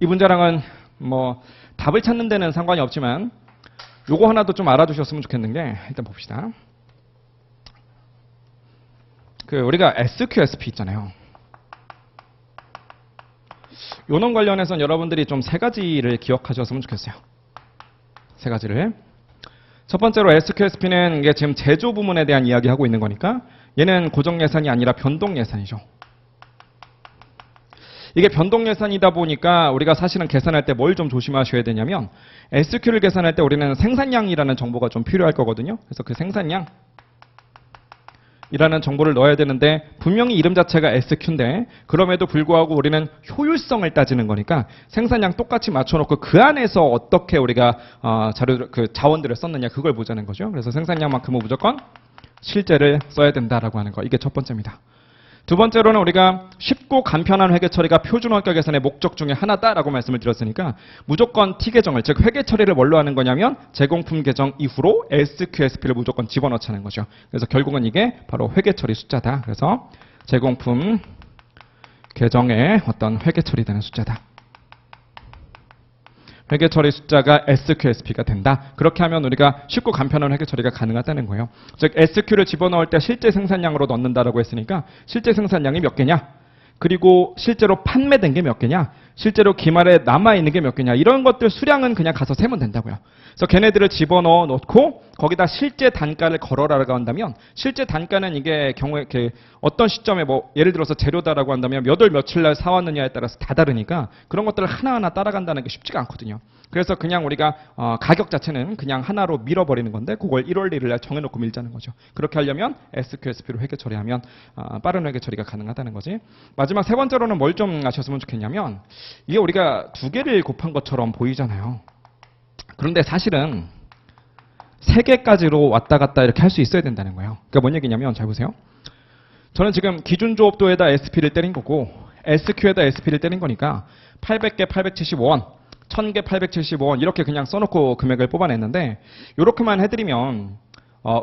이 문제랑은 뭐 답을 찾는 데는 상관이 없지만 요거 하나도 좀 알아두셨으면 좋겠는 게 일단 봅시다. 우리가 SQSP 있잖아요. 요놈 관련해서는 여러분들이 좀 세 가지를 기억하셨으면 좋겠어요. 세 가지를. 첫 번째로 SQSP는 이게 지금 제조 부문에 대한 이야기하고 있는 거니까 얘는 고정 예산이 아니라 변동 예산이죠. 이게 변동 예산이다 보니까 우리가 사실은 계산할 때 뭘 좀 조심하셔야 되냐면 SQ를 계산할 때 우리는 생산량이라는 정보가 좀 필요할 거거든요. 그래서 그 생산량 이라는 정보를 넣어야 되는데 분명히 이름 자체가 SQ인데 그럼에도 불구하고 우리는 효율성을 따지는 거니까 생산량 똑같이 맞춰놓고 그 안에서 어떻게 우리가 자원들을 썼느냐 그걸 보자는 거죠. 그래서 생산량만큼은 무조건 실제를 써야 된다라고 하는 거. 이게 첫 번째입니다. 두 번째로는 우리가 쉽고 간편한 회계 처리가 표준 원가 계산의 목적 중에 하나다라고 말씀을 드렸으니까 무조건 T 계정을, 즉 회계 처리를 뭘로 하는 거냐면 제공품 계정 이후로 SQSP를 무조건 집어넣자는 거죠. 그래서 결국은 이게 바로 회계 처리 숫자다. 그래서 제공품 계정에 어떤 회계 처리되는 숫자다. 회계 처리 숫자가 SQSP가 된다. 그렇게 하면 우리가 쉽고 간편한 회계 처리가 가능하다는 거예요. 즉 SQ를 집어넣을 때 실제 생산량으로 넣는다라고 했으니까 실제 생산량이 몇 개냐? 그리고 실제로 판매된 게 몇 개냐? 실제로 기말에 남아있는 게 몇 개냐. 이런 것들 수량은 그냥 가서 세면 된다고요. 그래서 걔네들을 집어넣어 놓고 거기다 실제 단가를 걸어라라고 한다면 실제 단가는 이게 경우에 어떤 시점에 뭐 예를 들어서 재료다라고 한다면 몇 월 며칠 날 사왔느냐에 따라서 다 다르니까 그런 것들을 하나하나 따라간다는 게 쉽지가 않거든요. 그래서 그냥 우리가 가격 자체는 그냥 하나로 밀어버리는 건데 그걸 1월 1일 날 정해놓고 밀자는 거죠. 그렇게 하려면 SQSP로 회계 처리하면 빠른 회계 처리가 가능하다는 거지. 마지막 세 번째로는 뭘 좀 아셨으면 좋겠냐면 이게 우리가 두 개를 곱한 것처럼 보이잖아요. 그런데 사실은 세 개까지로 왔다 갔다 이렇게 할 수 있어야 된다는 거예요. 그러니까 뭔 얘기냐면 잘 보세요. 저는 지금 기준조업도에다 SP를 때린 거고 SQ에다 SP를 때린 거니까 800개 875원, 1000개 875원 이렇게 그냥 써놓고 금액을 뽑아냈는데 이렇게만 해드리면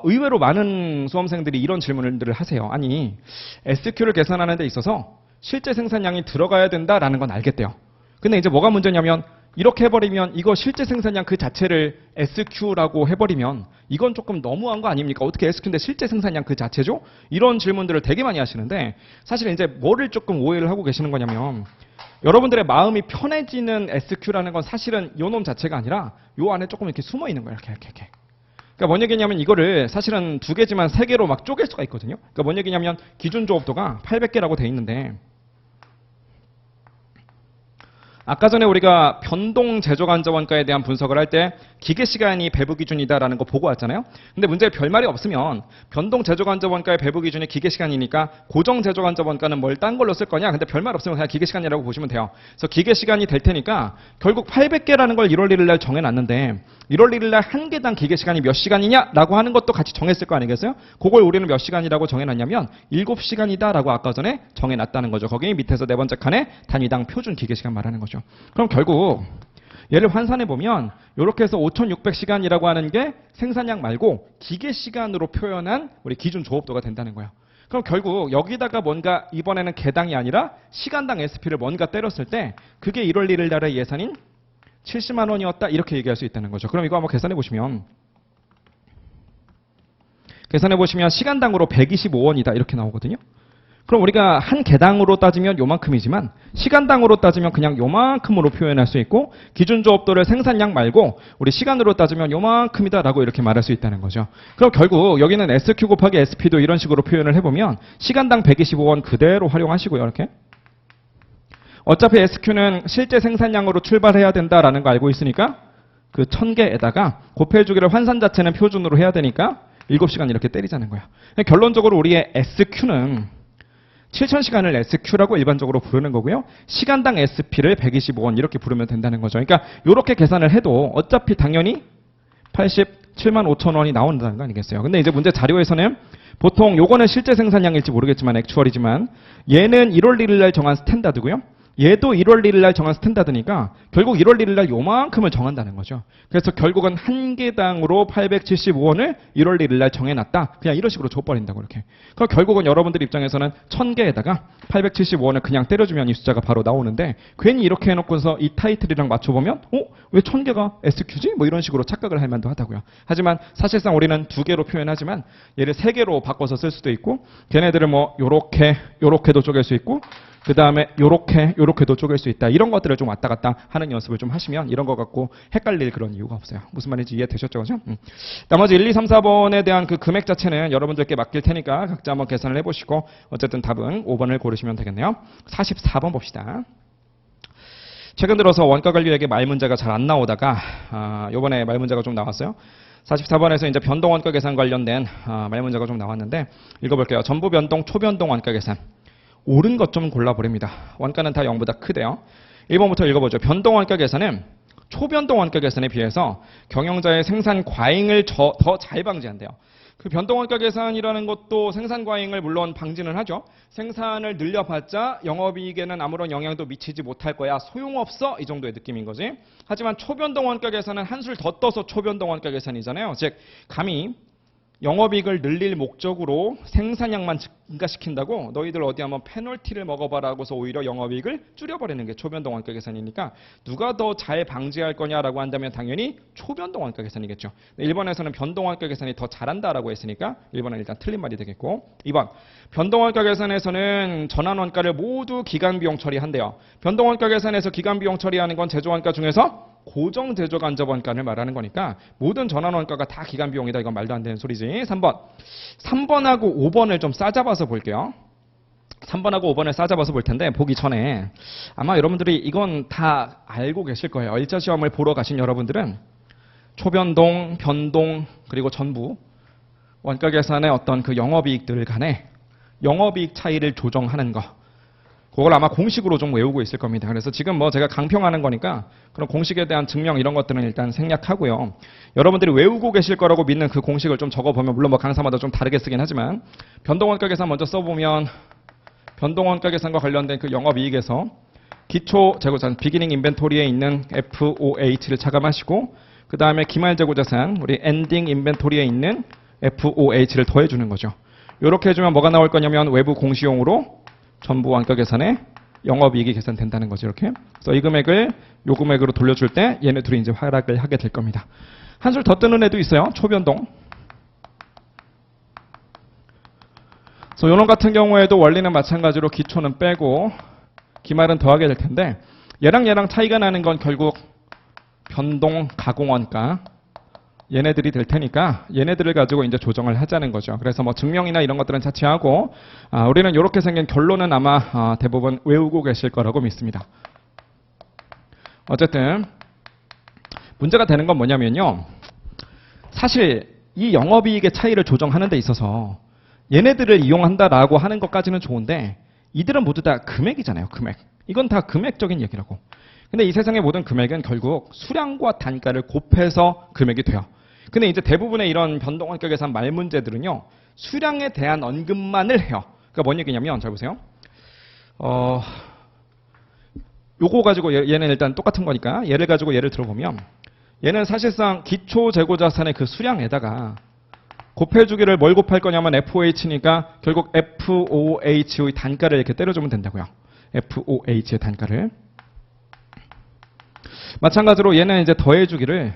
의외로 많은 수험생들이 이런 질문들을 하세요. 아니 SQ를 계산하는 데 있어서 실제 생산량이 들어가야 된다라는 건 알겠대요. 근데 이제 뭐가 문제냐면 이렇게 해버리면 이거 실제 생산량 그 자체를 SQ라고 해버리면 이건 조금 너무한 거 아닙니까? 어떻게 SQ인데 실제 생산량 그 자체죠? 이런 질문들을 되게 많이 하시는데 사실 이제 뭐를 조금 오해를 하고 계시는 거냐면 여러분들의 마음이 편해지는 SQ라는 건 사실은 요 놈 자체가 아니라 요 안에 조금 이렇게 숨어 있는 거예요. 이렇게. 그러니까 뭔 얘기냐면 이거를 사실은 두 개지만 세 개로 막 쪼갤 수가 있거든요. 그러니까 뭔 얘기냐면 기준 조업도가 800개라고 돼 있는데 아까 전에 우리가 변동 제조간접 원가에 대한 분석을 할 때 기계 시간이 배부 기준이다라는 거 보고 왔잖아요. 근데 문제에 별말이 없으면 변동 제조간접 원가의 배부 기준이 기계 시간이니까 고정 제조간접 원가는 뭘 딴 걸로 쓸 거냐? 근데 별말 없으면 그냥 기계 시간이라고 보시면 돼요. 그래서 기계 시간이 될 테니까 결국 800개라는 걸 1월 1일 날 정해놨는데 1월 1일 날 한 개당 기계 시간이 몇 시간이냐라고 하는 것도 같이 정했을 거 아니겠어요? 그걸 우리는 몇 시간이라고 정해놨냐면 7시간이다라고 아까 전에 정해놨다는 거죠. 거기 밑에서 네 번째 칸에 단위당 표준 기계 시간 말하는 거죠. 그럼 결국 얘를 환산해 보면 이렇게 해서 5,600시간이라고 하는 게 생산량 말고 기계 시간으로 표현한 우리 기준 조업도가 된다는 거예요. 그럼 결국 여기다가 뭔가 이번에는 개당이 아니라 시간당 SP를 뭔가 때렸을 때 그게 1월 1일 날의 예산인 70만 원이었다 이렇게 얘기할 수 있다는 거죠. 그럼 이거 한번 계산해 보시면 시간당으로 125원이다 이렇게 나오거든요. 그럼 우리가 한 개당으로 따지면 요만큼이지만 시간당으로 따지면 그냥 요만큼으로 표현할 수 있고 기준조업도를 생산량 말고 우리 시간으로 따지면 요만큼이다라고 이렇게 말할 수 있다는 거죠. 그럼 결국 여기는 SQ 곱하기 SP도 이런 식으로 표현을 해보면 시간당 125원 그대로 활용하시고요. 이렇게. 어차피 SQ는 실제 생산량으로 출발해야 된다라는 거 알고 있으니까 그 1000개에다가 곱해주기를 환산 자체는 표준으로 해야 되니까 7시간 이렇게 때리자는 거야. 결론적으로 우리의 SQ는 7000시간을 SQ라고 일반적으로 부르는 거고요. 시간당 SP를 125원 이렇게 부르면 된다는 거죠. 그러니까 이렇게 계산을 해도 어차피 당연히 87만 5천 원이 나온다는 거 아니겠어요. 근데 이제 문제 자료에서는 보통 요거는 실제 생산량일지 모르겠지만 액추얼이지만 얘는 1월 1일 날 정한 스탠다드고요. 얘도 1월 1일 날 정한 스탠다드니까 결국 1월 1일 날 요만큼을 정한다는 거죠. 그래서 결국은 한 개당으로 875원을 1월 1일 날 정해놨다. 그냥 이런 식으로 줘버린다고 이렇게. 그럼 결국은 여러분들 입장에서는 1000개에다가 875원을 그냥 때려주면 이 숫자가 바로 나오는데 괜히 이렇게 해놓고서 이 타이틀이랑 맞춰보면 왜 1000개가 SQ지? 뭐 이런 식으로 착각을 할 만도 하다고요. 하지만 사실상 우리는 두 개로 표현하지만 얘를 세 개로 바꿔서 쓸 수도 있고 걔네들을 뭐 요렇게도 쪼갤 수 있고 그 다음에 요렇게도 쪼갤 수 있다. 이런 것들을 좀 왔다 갔다 하는 연습을 좀 하시면 이런 거 갖고 헷갈릴 그런 이유가 없어요. 무슨 말인지 이해되셨죠? 그죠? 나머지 1, 2, 3, 4번에 대한 그 금액 자체는 여러분들께 맡길 테니까 각자 한번 계산을 해보시고 어쨌든 답은 5번을 고르시면 되겠네요. 44번 봅시다. 최근 들어서 원가 관리액의 말 문제가 잘 안 나오다가 요번에 말 문제가 좀 나왔어요. 44번에서 이제 변동 원가 계산 관련된 말 문제가 좀 나왔는데 읽어볼게요. 전부 변동, 초변동 원가 계산. 옳은 것 좀 골라버립니다. 원가는 다 0보다 크대요. 1번부터 읽어보죠. 변동 원가 계산은 초변동 원가 계산에 비해서 경영자의 생산 과잉을 더 잘 방지한대요. 그 변동 원가 계산이라는 것도 생산 과잉을 물론 방지는 하죠. 생산을 늘려봤자 영업이익에는 아무런 영향도 미치지 못할 거야. 소용없어. 이 정도의 느낌인 거지. 하지만 초변동 원가 계산은 한술 더 떠서 초변동 원가 계산이잖아요. 즉 감히 영업이익을 늘릴 목적으로 생산량만 증가시킨다고 너희들 어디 한번 페널티를 먹어봐라고서 오히려 영업이익을 줄여버리는 게 초변동 원가 계산이니까 누가 더 잘 방지할 거냐라고 한다면 당연히 초변동 원가 계산이겠죠. 1번에서는 변동 원가 계산이 더 잘한다라고 했으니까 1번은 일단 틀린 말이 되겠고 2번 변동 원가 계산에서는 전환 원가를 모두 기간 비용 처리한대요. 변동 원가 계산에서 기간 비용 처리하는 건 제조 원가 중에서 고정 제조 간접 원가를 말하는 거니까 모든 전환 원가가 다 기간 비용이다. 이건 말도 안 되는 소리지. 3번하고 5번을 좀 싸잡아서 볼게요. 3번하고 5번을 싸잡아서 볼 텐데 보기 전에 아마 여러분들이 이건 다 알고 계실 거예요. 1차 시험을 보러 가신 여러분들은 초변동, 변동 그리고 전부 원가 계산의 어떤 그 영업이익들 간에 영업이익 차이를 조정하는 거 그걸 아마 공식으로 좀 외우고 있을 겁니다. 그래서 지금 뭐 제가 강평하는 거니까 그런 공식에 대한 증명 이런 것들은 일단 생략하고요. 여러분들이 외우고 계실 거라고 믿는 그 공식을 좀 적어보면 물론 뭐 강사마다 좀 다르게 쓰긴 하지만 변동원가 계산 먼저 써보면 변동원가 계산과 관련된 그 영업이익에서 기초 재고자산 비기닝 인벤토리에 있는 FOH를 차감하시고 그 다음에 기말 재고자산 우리 엔딩 인벤토리에 있는 FOH를 더해주는 거죠. 이렇게 해주면 뭐가 나올 거냐면 외부 공시용으로 전부 원가 계산에 영업이익이 계산된다는 거죠. 이렇게. 그래서 이 금액을 요 금액으로 돌려줄 때 얘네 둘이 이제 하락을 하게 될 겁니다. 한술 더 뜨는 애도 있어요. 초변동. 그래서 요놈 같은 경우에도 원리는 마찬가지로 기초는 빼고 기말은 더하게 될 텐데 얘랑 차이가 나는 건 결국 변동 가공원가 얘네들이 될 테니까 얘네들을 가지고 이제 조정을 하자는 거죠. 그래서 뭐 증명이나 이런 것들은 자체하고 우리는 이렇게 생긴 결론은 아마 대부분 외우고 계실 거라고 믿습니다. 어쨌든 문제가 되는 건 뭐냐면요. 사실 이 영업이익의 차이를 조정하는 데 있어서 얘네들을 이용한다라고 하는 것까지는 좋은데 이들은 모두 다 금액이잖아요. 금액. 이건 다 금액적인 얘기라고. 근데 이 세상의 모든 금액은 결국 수량과 단가를 곱해서 금액이 돼요. 근데 이제 대부분의 이런 변동원가 계산 말 문제들은요. 수량에 대한 언급만을 해요. 그러니까 뭔 얘기냐면 잘 보세요. 요거 가지고 얘는 일단 똑같은 거니까 얘를 가지고 예를 들어보면 얘는 사실상 기초 재고자산의 그 수량에다가 곱해주기를 뭘 곱할 거냐면 FOH니까 결국 FOH의 단가를 이렇게 때려주면 된다고요. FOH의 단가를. 마찬가지로 얘는 이제 더해주기를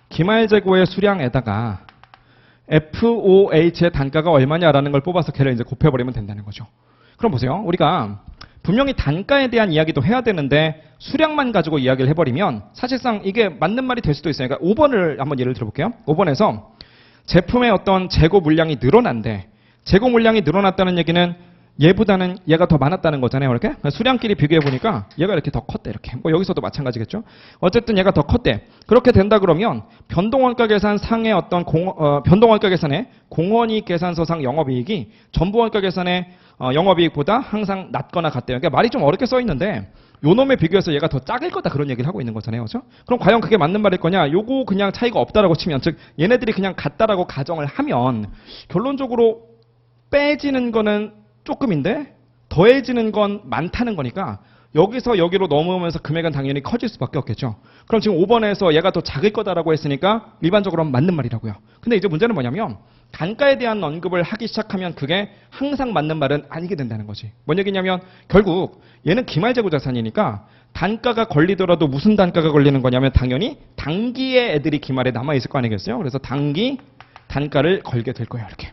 기말재고의 수량에다가 FOH의 단가가 얼마냐라는 걸 뽑아서 걔를 이제 곱해버리면 된다는 거죠. 그럼 보세요. 우리가 분명히 단가에 대한 이야기도 해야 되는데 수량만 가지고 이야기를 해버리면 사실상 이게 맞는 말이 될 수도 있어요. 그러니까 5번을 한번 예를 들어볼게요. 5번에서 제품의 어떤 재고 물량이 늘어난대. 재고 물량이 늘어났다는 얘기는 얘보다는 얘가 더 많았다는 거잖아요. 이렇게 수량끼리 비교해 보니까 얘가 이렇게 더 컸대. 이렇게 뭐 여기서도 마찬가지겠죠. 어쨌든 얘가 더 컸대. 그렇게 된다 그러면 변동원가 계산 상의 어떤 변동원가 계산의 공원이익 계산서상 영업이익이 전부원가 계산의 영업이익보다 항상 낮거나 같대요. 그러니까 말이 좀 어렵게 써 있는데 요 놈에 비교해서 얘가 더 작을 거다 그런 얘기를 하고 있는 거잖아요. 그렇죠? 그럼 과연 그게 맞는 말일 거냐? 요거 그냥 차이가 없다라고 치면 즉 얘네들이 그냥 같다라고 가정을 하면 결론적으로 빼지는 거는 조금인데 더해지는 건 많다는 거니까 여기서 여기로 넘어오면서 금액은 당연히 커질 수밖에 없겠죠. 그럼 지금 5번에서 얘가 더 작을 거다라고 했으니까 일반적으로 맞는 말이라고요. 근데 이제 문제는 뭐냐면 단가에 대한 언급을 하기 시작하면 그게 항상 맞는 말은 아니게 된다는 거지. 뭔 얘기냐면 결국 얘는 기말재고 자산이니까 단가가 걸리더라도 무슨 단가가 걸리는 거냐면 당연히 단기에 애들이 기말에 남아있을 거 아니겠어요? 그래서 단기 단가를 걸게 될 거예요. 이렇게.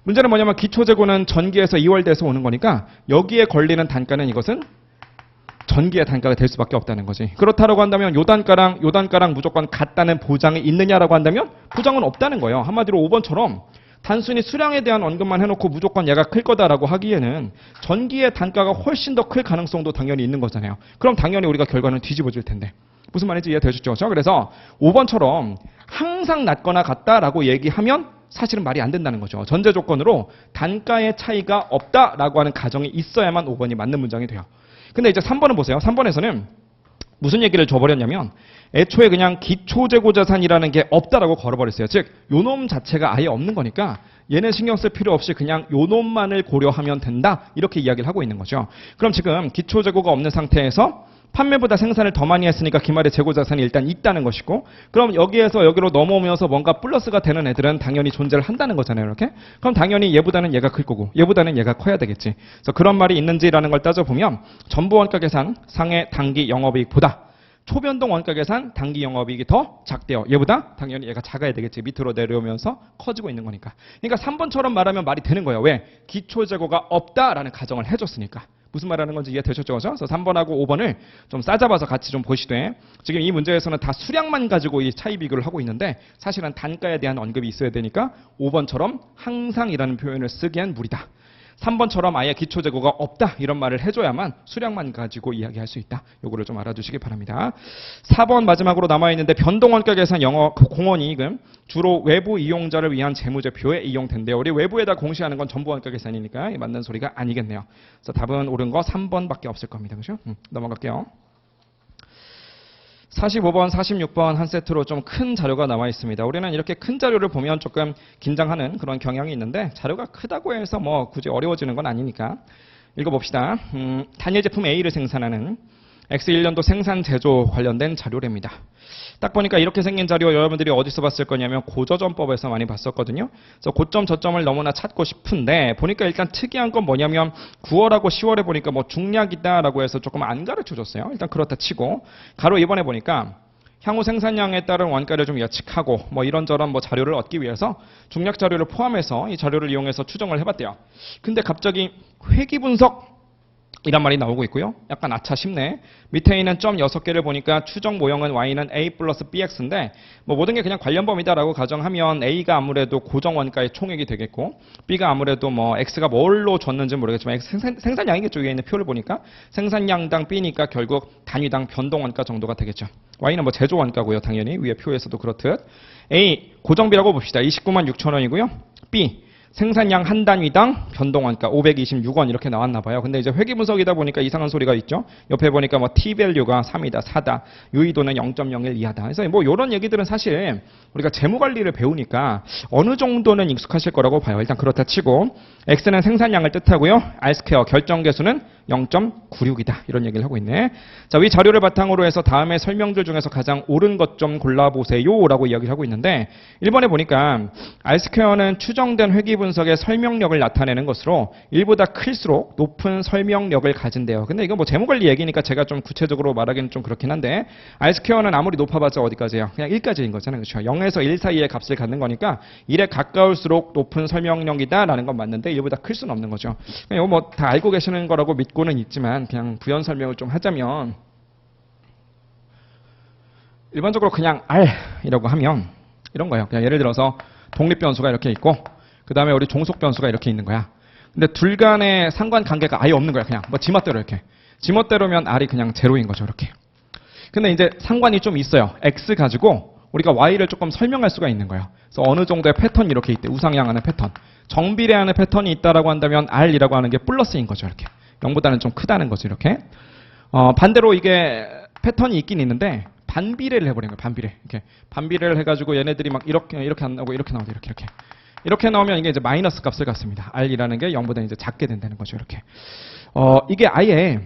문제는 뭐냐면 기초재고는 전기에서 이월돼서 오는 거니까 여기에 걸리는 단가는 이것은 전기의 단가가 될 수밖에 없다는 거지. 그렇다고 한다면 요 단가랑 무조건 같다는 보장이 있느냐라고 한다면 보장은 없다는 거예요. 한마디로 5번처럼 단순히 수량에 대한 언급만 해놓고 무조건 얘가 클 거다라고 하기에는 전기의 단가가 훨씬 더 클 가능성도 당연히 있는 거잖아요. 그럼 당연히 우리가 결과는 뒤집어질 텐데. 무슨 말인지 이해되셨죠? 그래서 5번처럼 항상 낮거나 같다라고 얘기하면 사실은 말이 안 된다는 거죠. 전제 조건으로 단가의 차이가 없다라고 하는 가정이 있어야만 5번이 맞는 문장이 돼요. 근데 이제 3번은 보세요. 3번에서는 무슨 얘기를 줘버렸냐면 애초에 그냥 기초재고자산이라는 게 없다라고 걸어버렸어요. 즉 요놈 자체가 아예 없는 거니까 얘네 신경 쓸 필요 없이 그냥 요놈만을 고려하면 된다. 이렇게 이야기를 하고 있는 거죠. 그럼 지금 기초재고가 없는 상태에서 판매보다 생산을 더 많이 했으니까 기말에 재고자산이 일단 있다는 것이고, 그럼 여기에서 여기로 넘어오면서 뭔가 플러스가 되는 애들은 당연히 존재를 한다는 거잖아요. 이렇게. 그럼 당연히 얘보다는 얘가 클 거고 얘보다는 얘가 커야 되겠지. 그래서 그런 말이 있는지라는 걸 따져보면 전부 원가 계산 상해 단기 영업이익보다 초변동 원가 계산 단기 영업이익이 더 작대요. 얘보다 당연히 얘가 작아야 되겠지. 밑으로 내려오면서 커지고 있는 거니까. 그러니까 3번처럼 말하면 말이 되는 거예요. 왜? 기초재고가 없다라는 가정을 해줬으니까. 무슨 말하는 건지 이해되셨죠? 그죠? 그래서 3번하고 5번을 좀 싸잡아서 같이 좀 보시되, 지금 이 문제에서는 다 수량만 가지고 이 차이 비교를 하고 있는데 사실은 단가에 대한 언급이 있어야 되니까 5번처럼 항상이라는 표현을 쓰기엔 무리다. 3번처럼 아예 기초재고가 없다 이런 말을 해줘야만 수량만 가지고 이야기할 수 있다. 요거를 좀 알아두시기 바랍니다. 4번 마지막으로 남아있는데 변동원가 계산 영업 공원이익은 주로 외부 이용자를 위한 재무제표에 이용된대요. 우리 외부에다 공시하는 건 전부원가 계산이니까 맞는 소리가 아니겠네요. 그래서 답은 옳은 거 3번밖에 없을 겁니다. 그죠? 넘어갈게요. 45번, 46번 한 세트로 좀 큰 자료가 나와 있습니다. 우리는 이렇게 큰 자료를 보면 조금 긴장하는 그런 경향이 있는데 자료가 크다고 해서 뭐 굳이 어려워지는 건 아니니까 읽어봅시다. 단일 제품 A를 생산하는 X1년도 생산 제조 관련된 자료랍니다. 딱 보니까 이렇게 생긴 자료 여러분들이 어디서 봤을 거냐면 고저점법에서 많이 봤었거든요. 그래서 고점 저점을 너무나 찾고 싶은데 보니까 일단 특이한 건 뭐냐면 9월하고 10월에 보니까 뭐 중략이다라고 해서 조금 안 가르쳐줬어요. 일단 그렇다 치고 가로 이번에 보니까 향후 생산량에 따른 원가를 좀 예측하고 뭐 이런저런 뭐 자료를 얻기 위해서 중략 자료를 포함해서 이 자료를 이용해서 추정을 해봤대요. 근데 갑자기 회귀 분석 이란 말이 나오고 있고요. 약간 아차 싶네. 밑에 있는 점 6개를 보니까 추정 모형은 y는 a 플러스 bx인데 뭐 모든 게 그냥 관련범위다라고 가정하면 a가 아무래도 고정 원가의 총액이 되겠고 b가 아무래도 뭐 x가 뭘로 줬는지 모르겠지만 생산량이겠죠. 위에 있는 표를 보니까 생산량당 b니까 결국 단위당 변동 원가 정도가 되겠죠. y는 뭐 제조 원가고요. 당연히 위에 표에서도 그렇듯. a 고정비라고 봅시다. 29만 6천 원이고요. b 생산량 한 단위당 변동원가 526원 이렇게 나왔나 봐요. 근데 이제 회귀 분석이다 보니까 이상한 소리가 있죠. 옆에 보니까 뭐 t-밸류가 3이다, 4다, 유의도는 0.01 이하다. 그래서 뭐 이런 얘기들은 사실 우리가 재무 관리를 배우니까 어느 정도는 익숙하실 거라고 봐요. 일단 그렇다 치고 x는 생산량을 뜻하고요. r 스퀘어 결정계수는 0.96이다. 이런 얘기를 하고 있네. 자, 위 자료를 바탕으로 해서 다음에 설명들 중에서 가장 옳은 것 좀 골라보세요 라고 이야기를 하고 있는데 1번에 보니까 R스퀘어는 추정된 회귀 분석의 설명력을 나타내는 것으로 1보다 클수록 높은 설명력을 가진대요. 근데 이건 뭐 재무관리 얘기니까 제가 좀 구체적으로 말하기는 좀 그렇긴 한데 R스퀘어는 아무리 높아봤자 어디까지예요? 그냥 1까지인 거잖아요. 그렇죠? 0에서 1 사이의 값을 갖는 거니까 1에 가까울수록 높은 설명력이다 라는 건 맞는데 1보다 클 수는 없는 거죠. 이거 뭐 다 알고 계시는 거라고 믿고는 있지만 그냥 부연 설명을 좀 하자면 일반적으로 그냥 R이라고 하면 이런 거예요. 그냥 예를 들어서 독립변수가 이렇게 있고 그 다음에 우리 종속변수가 이렇게 있는 거야. 근데 둘 간의 상관관계가 아예 없는 거야. 그냥 뭐 지멋대로 이렇게. 지멋대로면 R이 그냥 제로인 거죠. 이렇게. 근데 이제 상관이 좀 있어요. X 가지고 우리가 Y를 조금 설명할 수가 있는 거예요. 그래서 어느 정도의 패턴이 이렇게 있대. 우상향하는 패턴. 정비례하는 패턴이 있다라고 한다면 R이라고 하는 게 플러스인 거죠. 이렇게. 0보다는 좀 크다는 거죠. 이렇게. 반대로 이게 패턴이 있긴 있는데 반비례를 해버린 거예요. 반비례. 이렇게 반비례를 해가지고 얘네들이 막 이렇게 안 나오고 이렇게 나오고 이렇게 나오면 이게 이제 마이너스 값을 갖습니다. R이라는 게 0보다 이제 작게 된다는 거죠. 이렇게. 이게 아예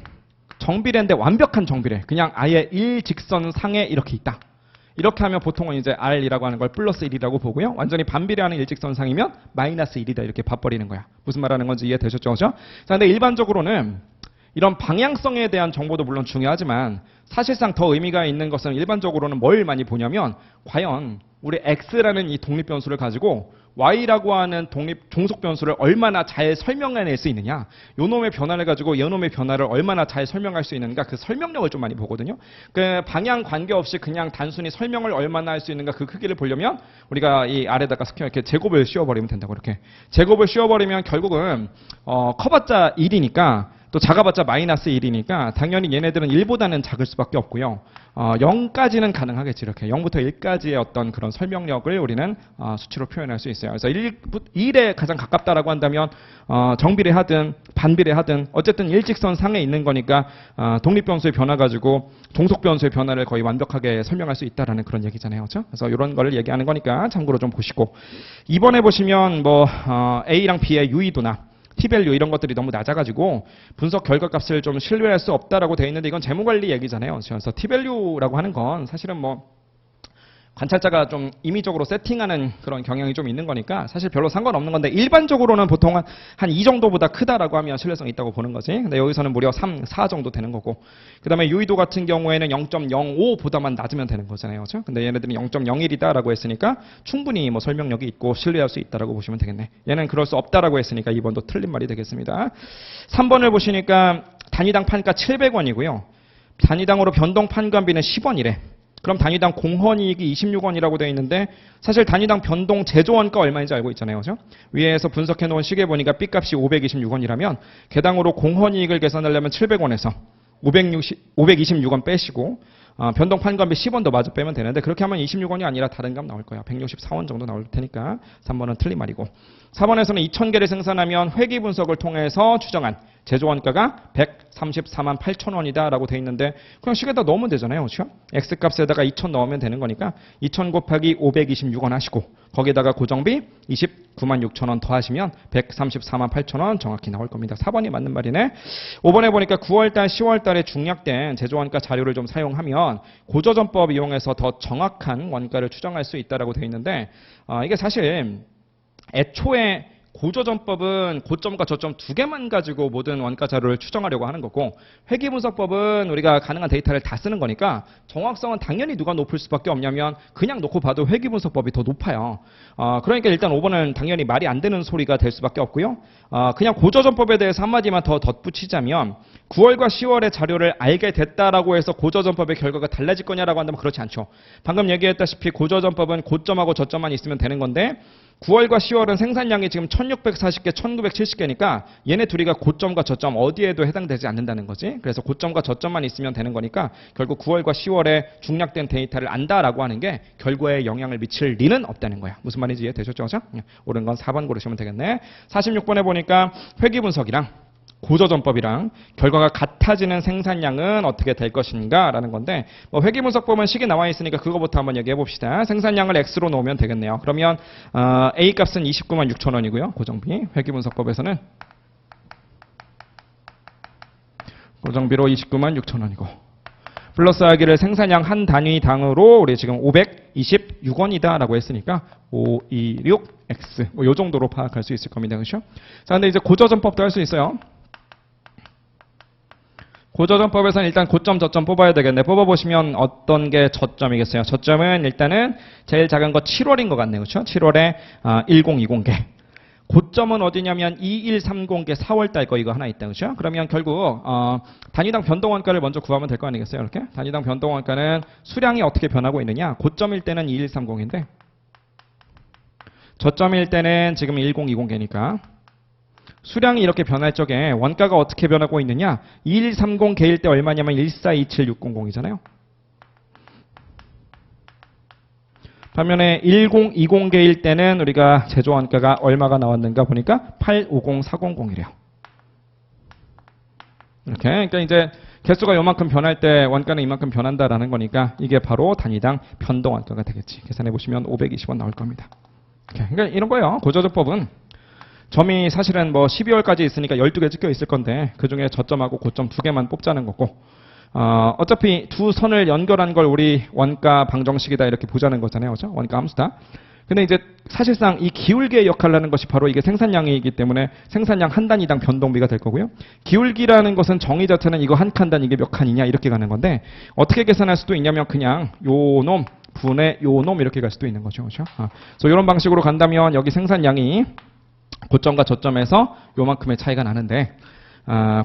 정비례인데 완벽한 정비례. 그냥 아예 일직선 상에 이렇게 있다. 이렇게 하면 보통은 이제 R이라고 하는 걸 플러스 1이라고 보고요. 완전히 반비례하는 일직선상이면 마이너스 1이다 이렇게 봐버리는 거야. 무슨 말하는 건지 이해되셨죠? 그죠? 자, 근데 일반적으로는 이런 방향성에 대한 정보도 물론 중요하지만 사실상 더 의미가 있는 것은 일반적으로는 뭘 많이 보냐면 과연 우리 X라는 이 독립변수를 가지고 Y라고 하는 종속변수를 얼마나 잘 설명해낼 수 있느냐. 요 놈의 변화를 가지고 요 놈의 변화를 얼마나 잘 설명할 수 있는가. 그 설명력을 좀 많이 보거든요. 그 방향 관계없이 그냥 단순히 설명을 얼마나 할 수 있는가 그 크기를 보려면 우리가 이 아래다가 이렇게 제곱을 씌워버리면 된다고. 이렇게 제곱을 씌워버리면 결국은 커봤자 1이니까 또 작아봤자 마이너스 1이니까 당연히 얘네들은 1보다는 작을 수밖에 없고요. 0까지는 가능하겠지. 이렇게 0부터 1까지의 어떤 그런 설명력을 우리는 수치로 표현할 수 있어요. 그래서 1에 가장 가깝다라고 한다면 정비례하든 반비례하든 어쨌든 일직선 상에 있는 거니까 독립변수의 변화 가지고 종속변수의 변화를 거의 완벽하게 설명할 수 있다라는 그런 얘기잖아요. 그렇죠? 그래서 이런 걸 얘기하는 거니까 참고로 좀 보시고 2번에 보시면 뭐 A랑 B의 유의도나 T밸류 이런 것들이 너무 낮아가지고 분석 결과값을 좀 신뢰할 수 없다라고 돼 있는데 이건 재무관리 얘기잖아요. 그래서 T밸류라고 하는 건 사실은 뭐 관찰자가 좀 임의적으로 세팅하는 그런 경향이 좀 있는 거니까 사실 별로 상관없는 건데 일반적으로는 보통 한 2 정도보다 크다라고 하면 신뢰성이 있다고 보는 거지. 근데 여기서는 무려 3, 4 정도 되는 거고. 그다음에 유의도 같은 경우에는 0.05보다만 낮으면 되는 거잖아요. 그렇죠? 근데 얘네들은 0.01이다라고 했으니까 충분히 뭐 설명력이 있고 신뢰할 수 있다라고 보시면 되겠네. 얘는 그럴 수 없다라고 했으니까 2번도 틀린 말이 되겠습니다. 3번을 보시니까 단위당 판가 700원이고요. 단위당으로 변동 판관비는 10원이래. 그럼 단위당 공헌이익이 26원이라고 되어 있는데 사실 단위당 변동 제조원가 얼마인지 알고 있잖아요. 그죠? 위에서 분석해 놓은 시계 보니까 B값이 526원이라면 개당으로 공헌이익을 계산하려면 700원에서 526원 빼시고 변동 판관비 10원 더 마저 빼면 되는데 그렇게 하면 26원이 아니라 다른 값 나올 거야. 164원 정도 나올 테니까 3번은 틀린 말이고 4번에서는 2,000개를 생산하면 회계 분석을 통해서 추정한 제조원가가 134만 8천 원이다라고 돼 있는데 그냥 시계에다 넣으면 되잖아요. 그렇죠? X값에다가 2,000 넣으면 되는 거니까 2,000 곱하기 526원 하시고 거기다가 고정비 29만 6천 원 더하시면 134만 8천 원 정확히 나올 겁니다. 4번이 맞는 말이네. 5번에 보니까 9월달, 10월달에 중략된 제조원가 자료를 좀 사용하면 고조점법 이용해서 더 정확한 원가를 추정할 수 있다라고 돼 있는데 이게 사실 애초에 고조점법은 고점과 저점 두 개만 가지고 모든 원가 자료를 추정하려고 하는 거고 회계분석법은 우리가 가능한 데이터를 다 쓰는 거니까 정확성은 당연히 누가 높을 수밖에 없냐면 그냥 놓고 봐도 회계분석법이 더 높아요. 그러니까 일단 5번은 당연히 말이 안 되는 소리가 될 수밖에 없고요. 그냥 고조점법에 대해서 한마디만 더 덧붙이자면 9월과 10월의 자료를 알게 됐다라고 해서 고조점법의 결과가 달라질 거냐라고 한다면 그렇지 않죠. 방금 얘기했다시피 고조점법은 고점하고 저점만 있으면 되는 건데 9월과 10월은 생산량이 지금 1640개, 1970개니까 얘네 둘이가 고점과 저점 어디에도 해당되지 않는다는 거지. 그래서 고점과 저점만 있으면 되는 거니까 결국 9월과 10월에 중략된 데이터를 안다라고 하는 게 결과에 영향을 미칠 리는 없다는 거야. 무슨 말인지 이해되셨죠? 옳은 건 4번 고르시면 되겠네. 46번에 보니까 회계분석이랑 고조점법이랑 결과가 같아지는 생산량은 어떻게 될 것인가 라는 건데 뭐 회계분석법은 식이 나와 있으니까 그거부터 한번 얘기해 봅시다. 생산량을 X로 놓으면 되겠네요. 그러면 A값은 29만 6천 원이고요. 고정비. 회계분석법에서는 고정비로 29만 6천 원이고 플러스하기를 생산량 한 단위당으로 우리 지금 526원이다 라고 했으니까 526X 뭐 요 정도로 파악할 수 있을 겁니다. 그렇죠? 자, 근데 이제 고조점법도 할 수 있어요. 고조점법에서는 일단 고점, 저점 뽑아야 되겠네. 뽑아보시면 어떤 게 저점이겠어요? 저점은 일단은 제일 작은 거 7월인 것 같네요. 그렇죠? 7월에 1020개. 고점은 어디냐면 2130개 4월달 거 이거 하나 있다. 그렇죠? 그러면 결국 단위당 변동원가를 먼저 구하면 될 거 아니겠어요? 이렇게? 단위당 변동원가는 수량이 어떻게 변하고 있느냐? 고점일 때는 2130인데 저점일 때는 지금 1020개니까 수량이 이렇게 변할 적에 원가가 어떻게 변하고 있느냐? 2130개일 때 얼마냐면 1427600이잖아요. 반면에 1020개일 때는 우리가 제조 원가가 얼마가 나왔는가 보니까 850400이래요. 이렇게. 그러니까 이제 개수가 요만큼 변할 때 원가는 이만큼 변한다라는 거니까 이게 바로 단위당 변동 원가가 되겠지. 계산해 보시면 520원 나올 겁니다. 그러니까 이런 거예요. 고조점법은 점이 사실은 뭐 12월까지 있으니까 12개 찍혀 있을 건데 그중에 저점하고 고점 2개만 뽑자는 거고 어차피 두 선을 연결한 걸 우리 원가 방정식이다 이렇게 보자는 거잖아요. 그렇죠? 원가 함수다. 근데 이제 사실상 이 기울기의 역할을 하는 것이 바로 이게 생산량이기 때문에 생산량 한 단위당 변동비가 될 거고요. 기울기라는 것은 정의 자체는 이거 한 칸당 이게 몇 칸이냐 이렇게 가는 건데 어떻게 계산할 수도 있냐면 그냥 요 놈 분의 요 놈 이렇게 갈 수도 있는 거죠. 그렇죠? 그래서 이런 방식으로 간다면 여기 생산량이 고점과 저점에서 요만큼의 차이가 나는데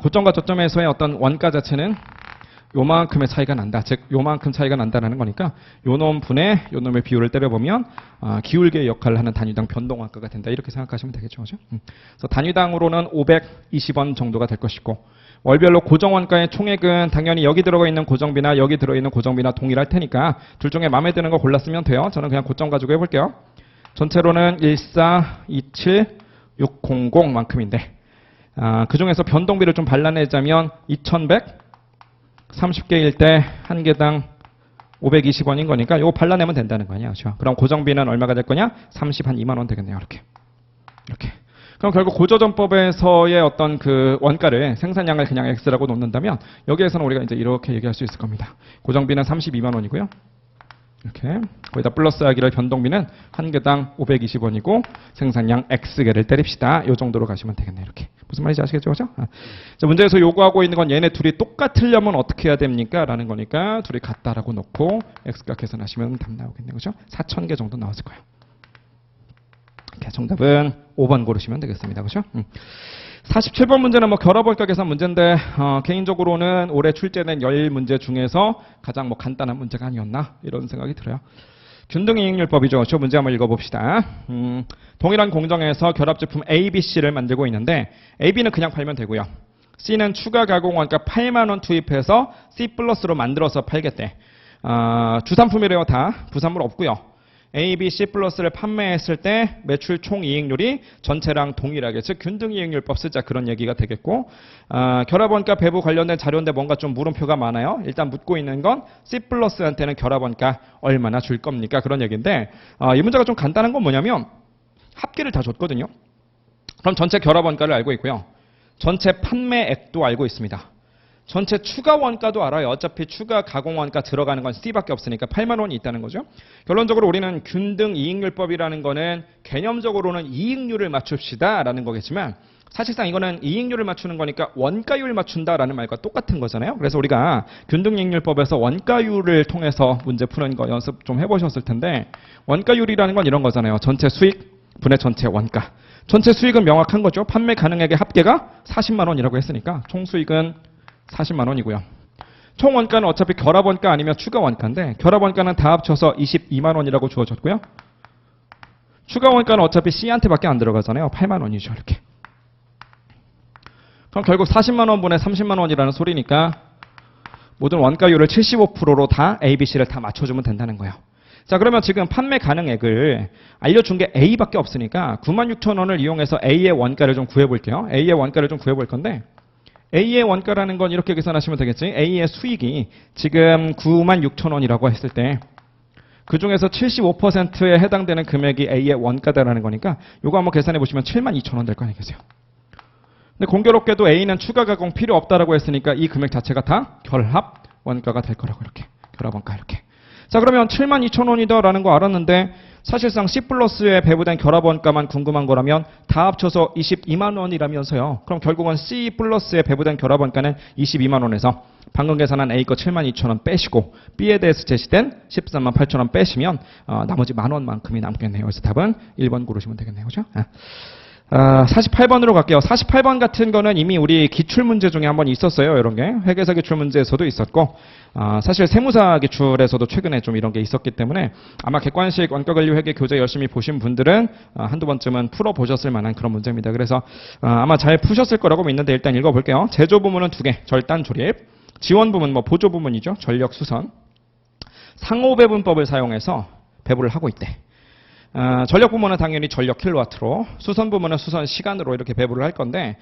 고점과 저점에서의 어떤 원가 자체는 요만큼의 차이가 난다. 즉 요만큼 차이가 난다는 거니까 요놈 분의 요놈의 비율을 때려보면 기울기의 역할을 하는 단위당 변동원가가 된다. 이렇게 생각하시면 되겠죠. 그렇죠? 그래서 단위당으로는 520원 정도가 될 것이고 월별로 고정원가의 총액은 당연히 여기 들어가 있는 고정비나 여기 들어있는 고정비나 동일할 테니까 둘 중에 마음에 드는 거 골랐으면 돼요. 저는 그냥 고점 가지고 해볼게요. 전체로는 1427600만큼인데 그 중에서 변동비를 좀 발라내자면 2130개일 때 한 개당 520원인 거니까 이거 발라내면 된다는 거 아니야. 그렇죠? 그럼 고정비는 얼마가 될 거냐? 32만 원 되겠네요. 이렇게. 그럼 결국 고조정법에서의 어떤 그 원가를 생산량을 그냥 X라고 놓는다면 여기에서는 우리가 이제 이렇게 얘기할 수 있을 겁니다. 고정비는 32만 원이고요. 이렇게 거기다 플러스하기를 변동비는 한 개당 520원이고 생산량 X개를 때립시다. 이 정도로 가시면 되겠네요. 이렇게. 무슨 말인지 아시겠죠? 그죠? 자, 문제에서 요구하고 있는 건 얘네 둘이 똑같으려면 어떻게 해야 됩니까? 라는 거니까 둘이 같다라고 놓고 X값 계산하시면 답 나오겠네요. 그죠? 4,000개 정도 나왔을 거예요. 이렇게 정답은 5번 고르시면 되겠습니다. 그죠? 47번 문제는 뭐 결합원가 계산 문제인데 개인적으로는 올해 출제된 10문제 중에서 가장 뭐 간단한 문제가 아니었나 이런 생각이 들어요. 균등이익률법이죠. 저 문제 한번 읽어봅시다. 동일한 공정에서 결합제품 A, B, C를 만들고 있는데 A, B는 그냥 팔면 되고요. C는 추가 가공원가 8만 원 투입해서 C 플러스로 만들어서 팔겠대. 주산품이래요. 다. 부산물 없고요. A, B, C 플러스를 판매했을 때 매출 총이익률이 전체랑 동일하게, 즉 균등이익률법 쓰자 그런 얘기가 되겠고, 결합원가 배부 관련된 자료인데 뭔가 좀 물음표가 많아요. 일단 묻고 있는 건 C 플러스한테는 결합원가 얼마나 줄 겁니까? 그런 얘기인데 이 문제가 좀 간단한 건 뭐냐면 합계를 다 줬거든요. 그럼 전체 결합원가를 알고 있고요. 전체 판매액도 알고 있습니다. 전체 추가 원가도 알아요. 어차피 추가 가공 원가 들어가는 건 C밖에 없으니까 8만 원이 있다는 거죠. 결론적으로 우리는 균등 이익률법이라는 거는 개념적으로는 이익률을 맞춥시다 라는 거겠지만 사실상 이거는 이익률을 맞추는 거니까 원가율 맞춘다라는 말과 똑같은 거잖아요. 그래서 우리가 균등 이익률법에서 원가율을 통해서 문제 푸는 거 연습 좀 해보셨을 텐데 원가율이라는 건 이런 거잖아요. 전체 수익 분의 전체 원가. 전체 수익은 명확한 거죠. 판매 가능액의 합계가 40만 원이라고 했으니까 총 수익은 40만 원이고요. 총 원가는 어차피 결합원가 아니면 추가 원가인데 결합원가는 다 합쳐서 22만 원이라고 주어졌고요. 추가 원가는 어차피 C한테밖에 안 들어가잖아요. 8만 원이죠. 이렇게. 그럼 결국 40만 원분의 30만 원이라는 소리니까 모든 원가율을 75%로 다 A, B, C를 다 맞춰주면 된다는 거예요. 자, 그러면 지금 판매 가능액을 알려준 게 A밖에 없으니까 96,000원을 이용해서 A의 원가를 좀 구해볼게요. A의 원가를 좀 구해볼 건데 A의 원가라는 건 이렇게 계산하시면 되겠지. A의 수익이 지금 96,000원이라고 했을 때 그중에서 75%에 해당되는 금액이 A의 원가다라는 거니까 이거 한번 계산해 보시면 72,000원 될 거 아니겠어요. 근데 공교롭게도 A는 추가 가공 필요 없다라고 했으니까 이 금액 자체가 다 결합 원가가 될 거라고 이렇게. 결합 원가 이렇게. 자, 그러면 72,000원이다라는 거 알았는데 사실상 C 플러스에 배부된 결합원가만 궁금한 거라면 다 합쳐서 22만 원이라면서요. 그럼 결국은 C 플러스에 배부된 결합원가는 22만 원에서 방금 계산한 A 거 72,000원 빼시고 B에 대해서 제시된 13만 8천 원 빼시면 나머지 만 원만큼이 남겠네요. 그래서 답은 1번 고르시면 되겠네요. 그죠? 48번으로 갈게요. 48번 같은 거는 이미 우리 기출문제 중에 한번 있었어요. 이런 게. 회계사 기출문제에서도 있었고 사실 세무사 기출에서도 최근에 좀 이런 게 있었기 때문에 아마 객관식 원가관리 회계 교재 열심히 보신 분들은 한두 번쯤은 풀어보셨을 만한 그런 문제입니다. 그래서 아마 잘 푸셨을 거라고 믿는데 일단 읽어볼게요. 제조 부문은 2개, 절단 조립. 지원 부문, 뭐 보조 부문이죠. 전력 수선. 상호 배분법을 사용해서 배부를 하고 있대. 전력 부문은 당연히 전력 킬로와트로, 수선 부문은 수선 시간으로 이렇게 배부를 할 건데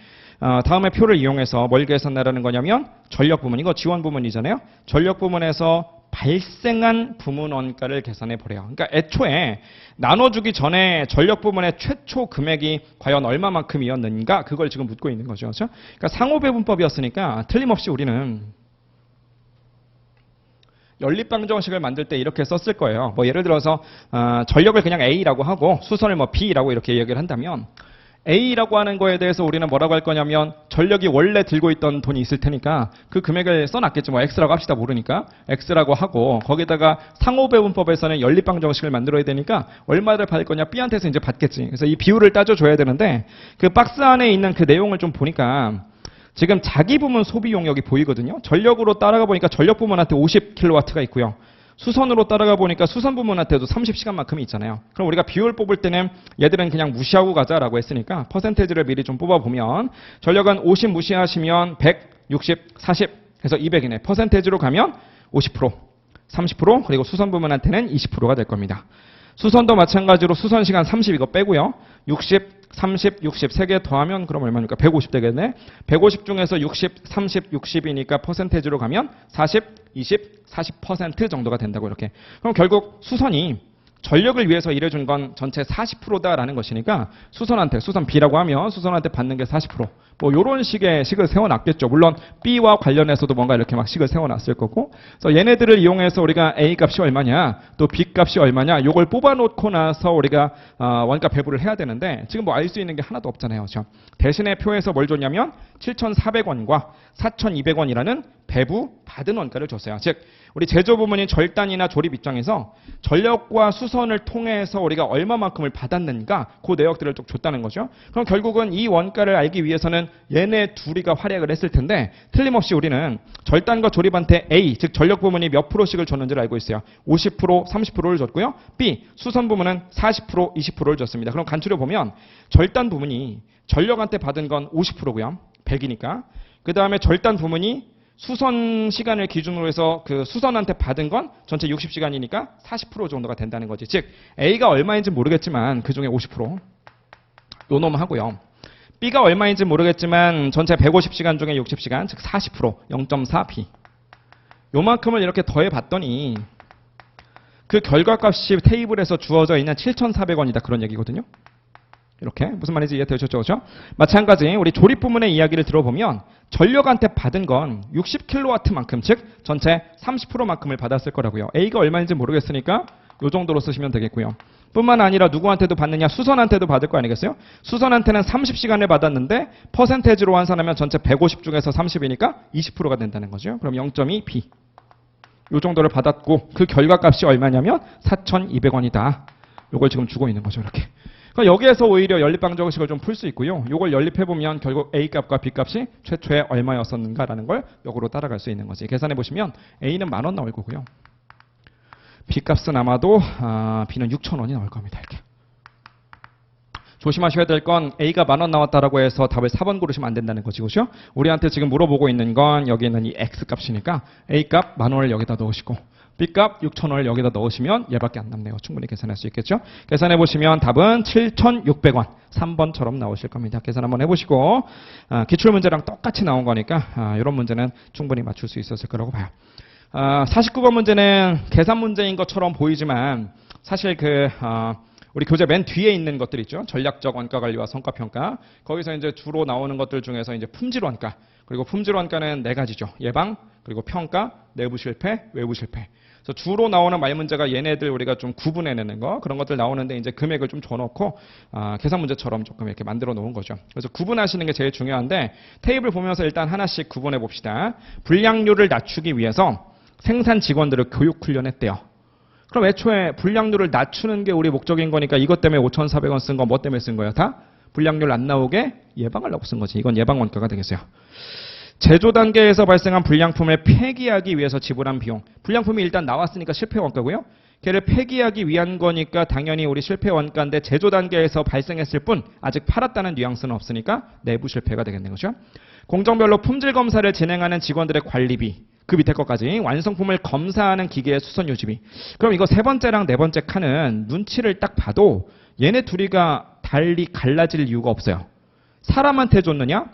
다음에 표를 이용해서 뭘 계산하라는 거냐면 전력 부문, 이거 지원 부문이잖아요. 전력 부문에서 발생한 부문 원가를 계산해 보래요. 그러니까 애초에 나눠주기 전에 전력 부문의 최초 금액이 과연 얼마만큼이었는가 그걸 지금 묻고 있는 거죠. 그렇죠? 그러니까 상호 배분법이었으니까 틀림없이 우리는 연립방정식을 만들 때 이렇게 썼을 거예요. 뭐 예를 들어서 전력을 그냥 A라고 하고 수선을 뭐 B라고 이렇게 얘기를 한다면 A라고 하는 거에 대해서 우리는 뭐라고 할 거냐면 전력이 원래 들고 있던 돈이 있을 테니까 그 금액을 써놨겠지. 뭐 X라고 합시다. 모르니까 X라고 하고 거기다가 상호배분법에서는 연립방정식을 만들어야 되니까 얼마를 받을 거냐 B한테서 이제 받겠지. 그래서 이 비율을 따져줘야 되는데 그 박스 안에 있는 그 내용을 좀 보니까 지금 자기 부문 소비 용역이 보이거든요. 전력으로 따라가 보니까 전력 부문한테 50kW가 있고요. 수선으로 따라가 보니까 수선 부문한테도 30시간만큼이 있잖아요. 그럼 우리가 비율 뽑을 때는 얘들은 그냥 무시하고 가자라고 했으니까 퍼센테이지를 미리 좀 뽑아보면 전력은 50 무시하시면 100, 60, 40 해서 200이네. 퍼센테이지로 가면 50%, 30% 그리고 수선 부문한테는 20%가 될 겁니다. 수선도 마찬가지로 수선 시간 30 이거 빼고요. 60, 30, 60 세 개 더하면 그럼 얼마입니까? 150 되겠네. 150 중에서 60, 30, 60이니까 퍼센테이지로 가면 40, 20, 40% 정도가 된다고 이렇게. 그럼 결국 수선이 전력을 위해서 일해준 건 전체 40%다라는 것이니까 수선한테, 수선 B라고 하면 수선한테 받는 게 40%. 뭐 요런 식의 식을 세워놨겠죠. 물론 B와 관련해서도 뭔가 이렇게 막 식을 세워놨을 거고. 그래서 얘네들을 이용해서 우리가 A 값이 얼마냐, 또 B 값이 얼마냐, 요걸 뽑아놓고 나서 우리가 원가 배분을 해야 되는데 지금 뭐 알 수 있는 게 하나도 없잖아요. 그렇죠? 대신에 표에서 뭘 줬냐면 7,400원과 4,200원이라는 배부 받은 원가를 줬어요. 즉 우리 제조 부문인 절단이나 조립 입장에서 전력과 수선을 통해서 우리가 얼마만큼을 받았는가 그 내역들을 쭉 줬다는 거죠. 그럼 결국은 이 원가를 알기 위해서는 얘네 둘이가 활약을 했을 텐데 틀림없이 우리는 절단과 조립한테 A, 즉 전력 부문이 몇 프로씩을 줬는지를 알고 있어요. 50%, 30%를 줬고요. B, 수선 부문은 40%, 20%를 줬습니다. 그럼 간추려 보면 절단 부문이 전력한테 받은 건 50%고요. 100이니까. 그 다음에 절단 부문이 수선 시간을 기준으로 해서 그 수선한테 받은 건 전체 60시간이니까 40% 정도가 된다는 거지. 즉 A가 얼마인지 모르겠지만 그중에 50%. 요 놈 하고요. B가 얼마인지 모르겠지만 전체 150시간 중에 60시간, 즉 40%, 0.4B. 요만큼을 이렇게 더해 봤더니 그 결과값이 테이블에서 주어져 있는 7,400원이다. 그런 얘기거든요. 이렇게 무슨 말인지 이해되셨죠? 그렇죠? 마찬가지 우리 조립 부문의 이야기를 들어보면 전력한테 받은 건 60kW만큼, 즉 전체 30%만큼을 받았을 거라고요. A가 얼마인지 모르겠으니까 이 정도로 쓰시면 되겠고요. 뿐만 아니라 누구한테도 받느냐? 수선한테도 받을 거 아니겠어요? 수선한테는 30시간을 받았는데 퍼센테이지로 환산하면 전체 150 중에서 30이니까 20%가 된다는 거죠. 그럼 0.2B. 이 정도를 받았고 그 결과값이 얼마냐면 4,200원이다. 이걸 지금 주고 있는 거죠. 이렇게. 그러니까 여기에서 오히려 연립방정식을 좀 풀 수 있고요. 이걸 연립해보면 결국 A값과 B값이 최초에 얼마였었는가라는 걸 역으로 따라갈 수 있는 거지. 계산해보시면 A는 10,000원 나올 거고요. B값은 아마도 B는 6,000원이 나올 겁니다. 이렇게. 조심하셔야 될 건 A가 10,000원 나왔다라고 해서 답을 4번 고르시면 안 된다는 거지. 그렇죠? 우리한테 지금 물어보고 있는 건 여기 있는 이 X값이니까 A값 10,000원을 여기다 넣으시고 B값 6,000원을 여기다 넣으시면 얘밖에 안 남네요. 충분히 계산할 수 있겠죠? 계산해보시면 답은 7,600원. 3번처럼 나오실 겁니다. 계산 한번 해보시고 기출문제랑 똑같이 나온 거니까 이런 문제는 충분히 맞출 수 있었을 거라고 봐요. 49번 문제는 계산 문제인 것처럼 보이지만 사실 우리 교재 맨 뒤에 있는 것들 있죠. 전략적 원가 관리와 성과 평가. 거기서 이제 주로 나오는 것들 중에서 이제 품질 원가. 그리고 품질 원가는 4가지죠. 예방, 그리고 평가, 내부 실패, 외부 실패. 그래서 주로 나오는 말 문제가 얘네들 우리가 좀 구분해내는 거 그런 것들 나오는데 이제 금액을 좀 줘놓고 계산 문제처럼 조금 이렇게 만들어 놓은 거죠. 그래서 구분하시는 게 제일 중요한데 테이블 보면서 일단 하나씩 구분해 봅시다. 불량률을 낮추기 위해서 생산 직원들을 교육 훈련했대요. 그럼 애초에 불량률을 낮추는 게 우리 목적인 거니까 이것 때문에 5,400원 쓴 거 뭐 때문에 쓴 거예요? 다 불량률 안 나오게 예방하려고 쓴 거지. 이건 예방 원가가 되겠어요. 제조 단계에서 발생한 불량품을 폐기하기 위해서 지불한 비용. 불량품이 일단 나왔으니까 실패 원가고요. 걔를 폐기하기 위한 거니까 당연히 우리 실패 원가인데 제조 단계에서 발생했을 뿐 아직 팔았다는 뉘앙스는 없으니까 내부 실패가 되겠는 거죠. 공정별로 품질 검사를 진행하는 직원들의 관리비. 그 밑에 것까지 완성품을 검사하는 기계의 수선 유지비. 그럼 이거 세 번째랑 네 번째 칸은 눈치를 딱 봐도 얘네 둘이가 달리 갈라질 이유가 없어요. 사람한테 줬느냐?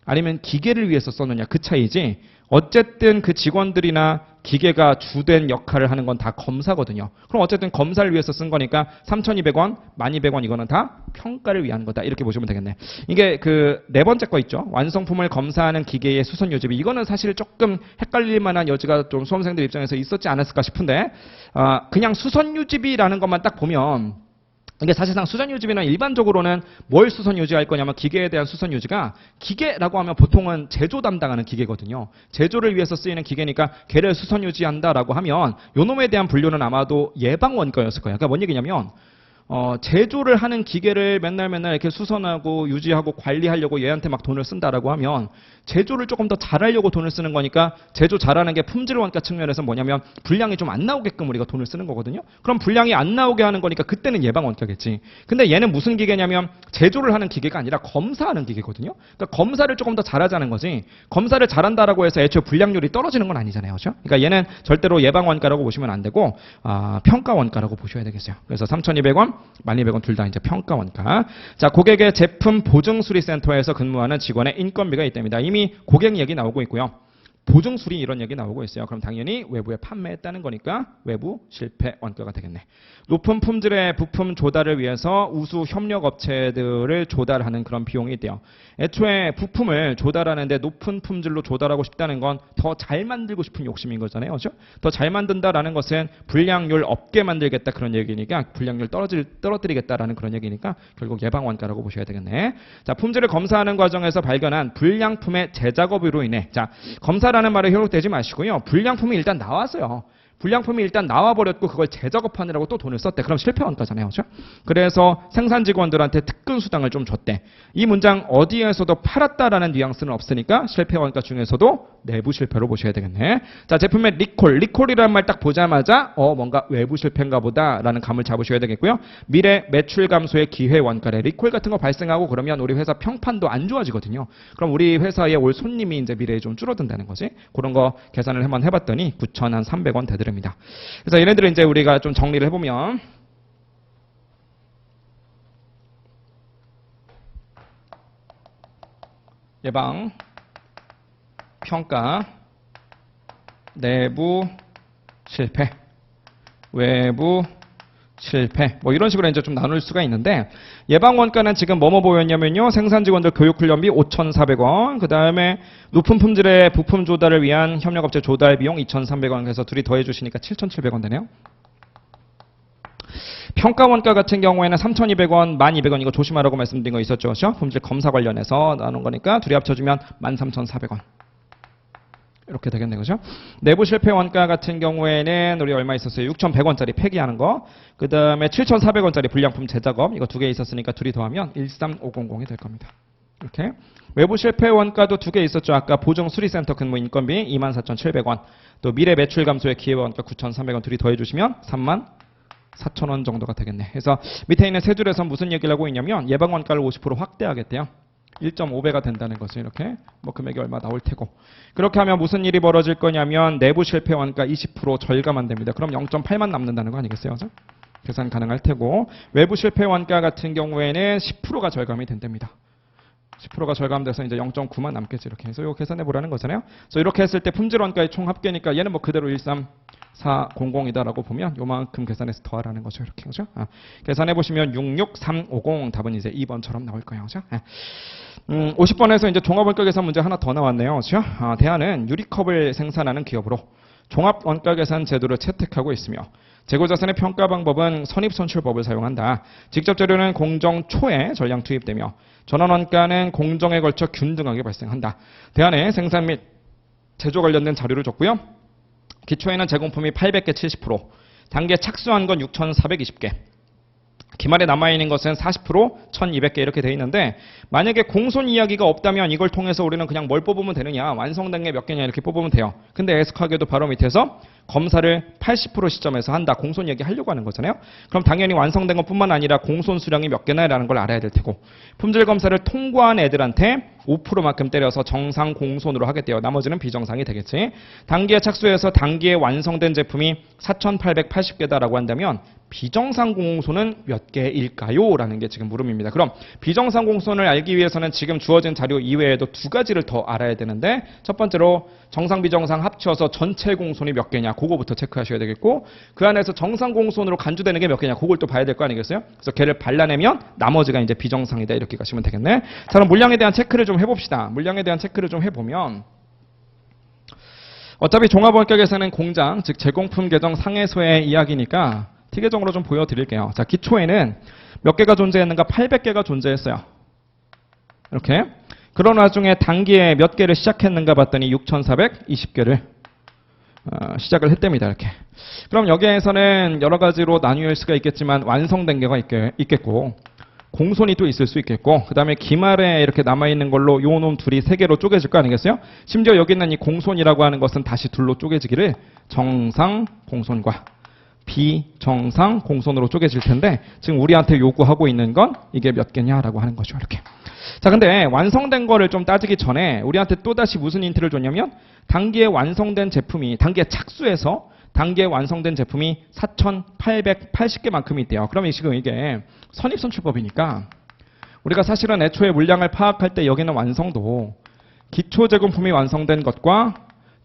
아니면 기계를 위해서 썼느냐? 그 차이지. 어쨌든 그 직원들이나 기계가 주된 역할을 하는 건 다 검사거든요. 그럼 어쨌든 검사를 위해서 쓴 거니까 3,200원, 1,200원 이거는 다 평가를 위한 거다. 이렇게 보시면 되겠네. 이게 그 네 번째 거 있죠. 완성품을 검사하는 기계의 수선 유지비. 이거는 사실 조금 헷갈릴 만한 여지가 좀 수험생들 입장에서 있었지 않았을까 싶은데 그냥 수선 유지비라는 것만 딱 보면 이게 사실상 수선 유지비는 일반적으로는 뭘 수선 유지할 거냐면 기계에 대한 수선 유지가 기계라고 하면 보통은 제조 담당하는 기계거든요. 제조를 위해서 쓰이는 기계니까 걔를 수선 유지한다라고 하면 요놈에 대한 분류는 아마도 예방 원가였을 거예요. 그러니까 뭔 얘기냐면 제조를 하는 기계를 맨날 이렇게 수선하고 유지하고 관리하려고 얘한테 막 돈을 쓴다라고 하면 제조를 조금 더 잘하려고 돈을 쓰는 거니까 제조 잘하는 게 품질 원가 측면에서 뭐냐면 분량이 좀 안 나오게끔 우리가 돈을 쓰는 거거든요. 그럼 분량이 안 나오게 하는 거니까 그때는 예방 원가겠지. 근데 얘는 무슨 기계냐면 제조를 하는 기계가 아니라 검사하는 기계거든요. 그러니까 검사를 조금 더 잘하자는 거지. 검사를 잘한다라고 해서 애초에 분량률이 떨어지는 건 아니잖아요. 그렇죠? 그러니까 얘는 절대로 예방 원가라고 보시면 안 되고 평가 원가라고 보셔야 되겠어요. 그래서 3,200원, 1,200원 둘 다 이제 평가 원가. 자, 고객의 제품 보증 수리 센터에서 근무하는 직원의 인건비가 있답니다. 이미 고객 얘기 나오고 있고요. 보증수리 이런 얘기 나오고 있어요. 그럼 당연히 외부에 판매했다는 거니까 외부 실패 원가가 되겠네. 높은 품질의 부품 조달을 위해서 우수 협력 업체들을 조달하는 그런 비용이 있대요. 애초에 부품을 조달하는데 높은 품질로 조달하고 싶다는 건 더 잘 만들고 싶은 욕심인 거잖아요. 그렇죠? 더 잘 만든다라는 것은 불량률 없게 만들겠다 그런 얘기니까 불량률 떨어뜨리겠다라는 그런 얘기니까 결국 예방 원가라고 보셔야 되겠네. 자, 품질을 검사하는 과정에서 발견한 불량품의 재작업으로 인해 자, 검사라는 말에 현혹되지 마시고요. 불량품이 일단 나왔어요. 불량품이 일단 나와버렸고 그걸 재작업하느라고 또 돈을 썼대. 그럼 실패 원가잖아요. 그렇죠? 그래서 생산 직원들한테 특근 수당을 좀 줬대. 이 문장 어디에서도 팔았다라는 뉘앙스는 없으니까 실패 원가 중에서도 내부 실패로 보셔야 되겠네. 자, 제품의 리콜이라는 말 딱 보자마자 뭔가 외부 실패인가 보다라는 감을 잡으셔야 되겠고요. 미래 매출 감소의 기회 원가래. 리콜 같은 거 발생하고 그러면 우리 회사 평판도 안 좋아지거든요. 그럼 우리 회사에 올 손님이 이제 미래에 좀 줄어든다는 거지. 그런 거 계산을 한번 해봤더니 9,300원 되더라고요. 그래서 얘네들은 이제 우리가 좀 정리를 해보면 예방, 평가, 내부 실패, 외부 실패 뭐 이런 식으로 이제 좀 나눌 수가 있는데 예방 원가는 지금 뭐뭐 보였냐면요. 생산 직원들 교육 훈련비 5,400원, 그 다음에 높은 품질의 부품 조달을 위한 협력업체 조달 비용 2,300원 해서 둘이 더해 주시니까 7,700원 되네요. 평가 원가 같은 경우에는 3,200원, 1,200원 이거 조심하라고 말씀드린 거 있었죠. 그렇죠? 품질 검사 관련해서 나눈 거니까 둘이 합쳐주면 13,400원. 이렇게 되겠네, 그죠? 내부 실패 원가 같은 경우에는 우리 얼마 있었어요? 6,100원짜리 폐기하는 거. 그 다음에 7,400원짜리 불량품 재작업. 이거 두 개 있었으니까 둘이 더하면 13,500이 될 겁니다. 이렇게. 외부 실패 원가도 두 개 있었죠. 아까 보정수리센터 근무 인건비 24,700원. 또 미래 매출 감소의 기회 원가 9,300원 둘이 더해주시면 34,000원 정도가 되겠네. 그래서 밑에 있는 세 줄에서 무슨 얘기를 하고 있냐면 예방 원가를 50% 확대하겠대요. 1.5배가 된다는 것을 이렇게 뭐 금액이 얼마 나올 테고 그렇게 하면 무슨 일이 벌어질 거냐면 내부 실패 원가 20% 절감한 됩니다. 그럼 0.8만 남는다는 거 아니겠어요? 그죠? 계산 가능할 테고 외부 실패 원가 같은 경우에는 10%가 절감이 된답니다. 10%가 절감돼서 이제 0.9만 남겠지 이렇게 해서 이거 계산해 보라는 거잖아요. 그래서 이렇게 했을 때 품질 원가의 총 합계니까 얘는 뭐 그대로 13400이다라고 보면 요만큼 계산해서 더하라는 거죠. 이렇게 그죠? 계산해 보시면 66350 답은 이제 2번처럼 나올 거예요. 그죠? 50번에서 이제 종합 원가 계산 문제 하나 더 나왔네요. 그죠? 대안은 유리컵을 생산하는 기업으로 종합 원가 계산 제도를 채택하고 있으며 재고자산의 평가 방법은 선입선출법을 사용한다. 직접 재료는 공정 초에 전량 투입되며 전환 원가는 공정에 걸쳐 균등하게 발생한다. 대안에 생산 및 제조 관련된 자료를 줬고요. 기초에는 제공품이 800개 70%, 단계 착수한 건 6,420개. 기말에 남아있는 것은 40%, 1,200개 이렇게 돼 있는데 만약에 공손 이야기가 없다면 이걸 통해서 우리는 그냥 뭘 뽑으면 되느냐 완성된 게 몇 개냐 이렇게 뽑으면 돼요. 근데 애석하게도 바로 밑에서 검사를 80% 시점에서 한다. 공손 얘기 하려고 하는 거잖아요. 그럼 당연히 완성된 것뿐만 아니라 공손 수량이 몇 개나라는 걸 알아야 될 테고 품질 검사를 통과한 애들한테 5%만큼 때려서 정상 공손으로 하겠대요. 나머지는 비정상이 되겠지. 단기에 착수해서 단기에 완성된 제품이 4,880개다라고 한다면 비정상 공손은 몇 개일까요? 라는 게 지금 물음입니다. 그럼 비정상 공손을 알기 위해서는 지금 주어진 자료 이외에도 두 가지를 더 알아야 되는데 첫 번째로 정상 비정상 합쳐서 전체 공손이 몇 개냐 그거부터 체크하셔야 되겠고 그 안에서 정상 공손으로 간주되는 게 몇 개냐 그걸 또 봐야 될 거 아니겠어요? 그래서 걔를 발라내면 나머지가 이제 비정상이다 이렇게 가시면 되겠네. 자, 그럼 물량에 대한 체크를 좀 해봅시다. 물량에 대한 체크를 좀 해보면 어차피 종합원가 계산은 공장 즉 제공품 계정 상해소의 이야기니까 T 계정으로 좀 보여드릴게요. 자, 기초에는 몇 개가 존재했는가? 800개가 존재했어요. 이렇게. 그런 와중에 단기에 몇 개를 시작했는가 봤더니 6,420개를 시작을 했답니다. 이렇게. 그럼 여기에서는 여러 가지로 나뉘을 수가 있겠지만 완성된 게가 있겠고 공손이 또 있을 수 있겠고 그 다음에 기말에 이렇게 남아있는 걸로 요 놈 둘이 세 개로 쪼개질 거 아니겠어요? 심지어 여기 있는 이 공손이라고 하는 것은 다시 둘로 쪼개지기를 정상 공손과 비정상 공손으로 쪼개질 텐데 지금 우리한테 요구하고 있는 건 이게 몇 개냐라고 하는 거죠. 이렇게. 자, 근데 완성된 거를 좀 따지기 전에 우리한테 또다시 무슨 힌트를 줬냐면 단기에 완성된 제품이 단기에 착수해서 단기에 완성된 제품이 4,880개만큼이 있대요. 그러면 지금 이게 선입선출법이니까 우리가 사실은 애초에 물량을 파악할 때 여기는 완성도 기초 제공품이 완성된 것과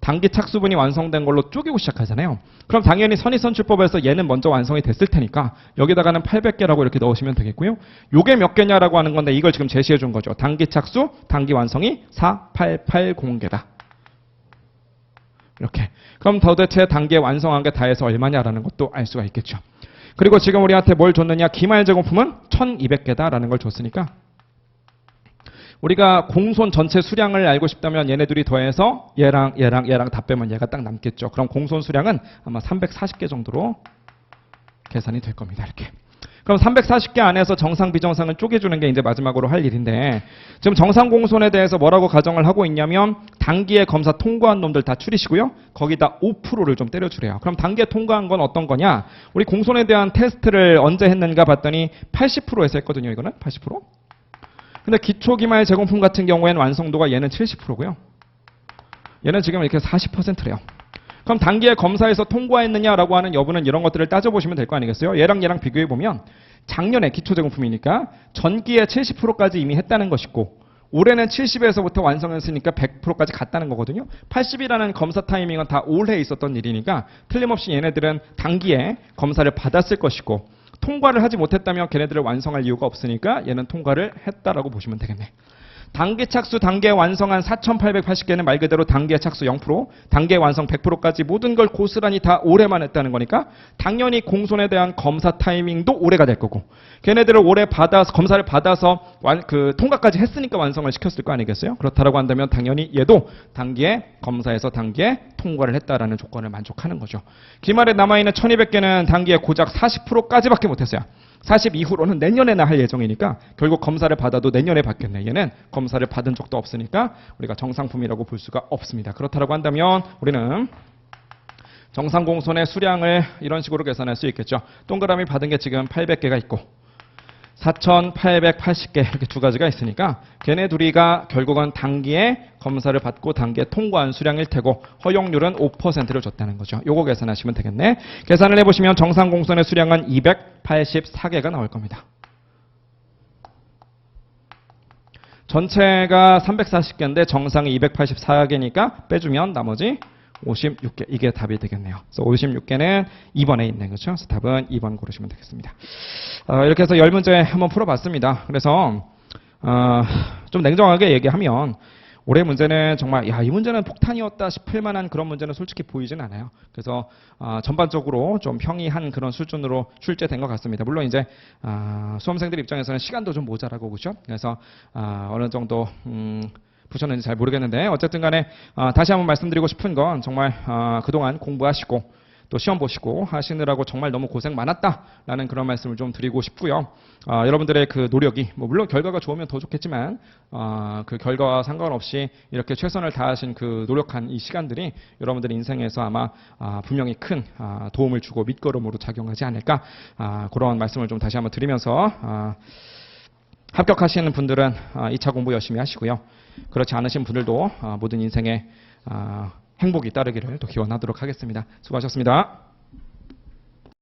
단기 착수분이 완성된 걸로 쪼개고 시작하잖아요. 그럼 당연히 선의선출법에서 얘는 먼저 완성이 됐을 테니까 여기다가는 800개라고 이렇게 넣으시면 되겠고요. 요게 몇 개냐라고 하는 건데 이걸 지금 제시해 준 거죠. 단기 착수, 단기 완성이 4880개다. 이렇게. 그럼 도대체 단기에 완성한 게 다 해서 얼마냐라는 것도 알 수가 있겠죠. 그리고 지금 우리한테 뭘 줬느냐? 기말 제공품은 1200개다라는 걸 줬으니까 우리가 공손 전체 수량을 알고 싶다면 얘네 둘이 더해서 얘랑 다 빼면 얘가 딱 남겠죠. 그럼 공손 수량은 아마 340개 정도로 계산이 될 겁니다. 이렇게. 그럼 340개 안에서 정상, 비정상을 쪼개주는 게 이제 마지막으로 할 일인데 지금 정상 공손에 대해서 뭐라고 가정을 하고 있냐면 단기에 검사 통과한 놈들 다 추리시고요. 거기다 5%를 좀 때려주래요. 그럼 단기에 통과한 건 어떤 거냐? 우리 공손에 대한 테스트를 언제 했는가 봤더니 80%에서 했거든요. 이거는 80%. 근데 기초기말 제공품 같은 경우에는 완성도가 얘는 70%고요. 얘는 지금 이렇게 40%래요. 그럼 단기에 검사에서 통과했느냐라고 하는 여부는 이런 것들을 따져보시면 될 거 아니겠어요? 얘랑 비교해보면 작년에 기초제공품이니까 전기에 70%까지 이미 했다는 것이고 올해는 70에서부터 완성했으니까 100%까지 갔다는 거거든요. 80이라는 검사 타이밍은 다 올해 있었던 일이니까 틀림없이 얘네들은 단기에 검사를 받았을 것이고 통과를 하지 못했다면 걔네들을 완성할 이유가 없으니까 얘는 통과를 했다라고 보시면 되겠네. 단기 착수 단계에 완성한 4880개는 말 그대로 단계에 착수 0%, 단계에 완성 100%까지 모든 걸 고스란히 다 올해만 했다는 거니까 당연히 공손에 대한 검사 타이밍도 올해가 될 거고 걔네들을 올해 받아서 검사를 받아서 통과까지 했으니까 완성을 시켰을 거 아니겠어요? 그렇다라고 한다면 당연히 얘도 단기에 검사에서 단기에 통과를 했다라는 조건을 만족하는 거죠. 기말에 남아있는 1200개는 단기에 고작 40%까지밖에 못했어요. 40 이후로는 내년에나 할 예정이니까 결국 검사를 받아도 내년에 받겠네. 얘는 검사를 받은 적도 없으니까 우리가 정상품이라고 볼 수가 없습니다. 그렇다고 한다면 우리는 정상공손의 수량을 이런 식으로 계산할 수 있겠죠. 동그라미 받은 게 지금 800개가 있고 4880개 이렇게 두 가지가 있으니까 걔네 둘이가 결국은 단기에 검사를 받고 단기에 통과한 수량일 테고 허용률은 5%를 줬다는 거죠. 요거 계산하시면 되겠네. 계산을 해보시면 정상 공손의 수량은 284개가 나올 겁니다. 전체가 340개인데 정상이 284개니까 빼주면 나머지 56개. 이게 답이 되겠네요. 그래서 56개는 2번에 있는 거죠. 그래서 답은 2번 고르시면 되겠습니다. 이렇게 해서 10문제 한번 풀어봤습니다. 그래서 좀 냉정하게 얘기하면 올해 문제는 정말 이 문제는 폭탄이었다 싶을 만한 그런 문제는 솔직히 보이진 않아요. 그래서 전반적으로 좀 평이한 그런 수준으로 출제된 것 같습니다. 물론 이제 수험생들 입장에서는 시간도 좀 모자라고 그렇죠. 그래서 어느 정도 보셨는지 잘 모르겠는데 어쨌든 간에 다시 한번 말씀드리고 싶은 건 정말 그동안 공부하시고 또 시험 보시고 하시느라고 정말 너무 고생 많았다라는 그런 말씀을 좀 드리고 싶고요. 여러분들의 그 노력이 물론 결과가 좋으면 더 좋겠지만 그 결과와 상관없이 이렇게 최선을 다하신 그 노력한 이 시간들이 여러분들의 인생에서 아마 분명히 큰 도움을 주고 밑거름으로 작용하지 않을까 그런 말씀을 좀 다시 한번 드리면서 합격하시는 분들은 2차 공부 열심히 하시고요. 그렇지 않으신 분들도 모든 인생에 행복이 따르기를 또 기원하도록 하겠습니다. 수고하셨습니다.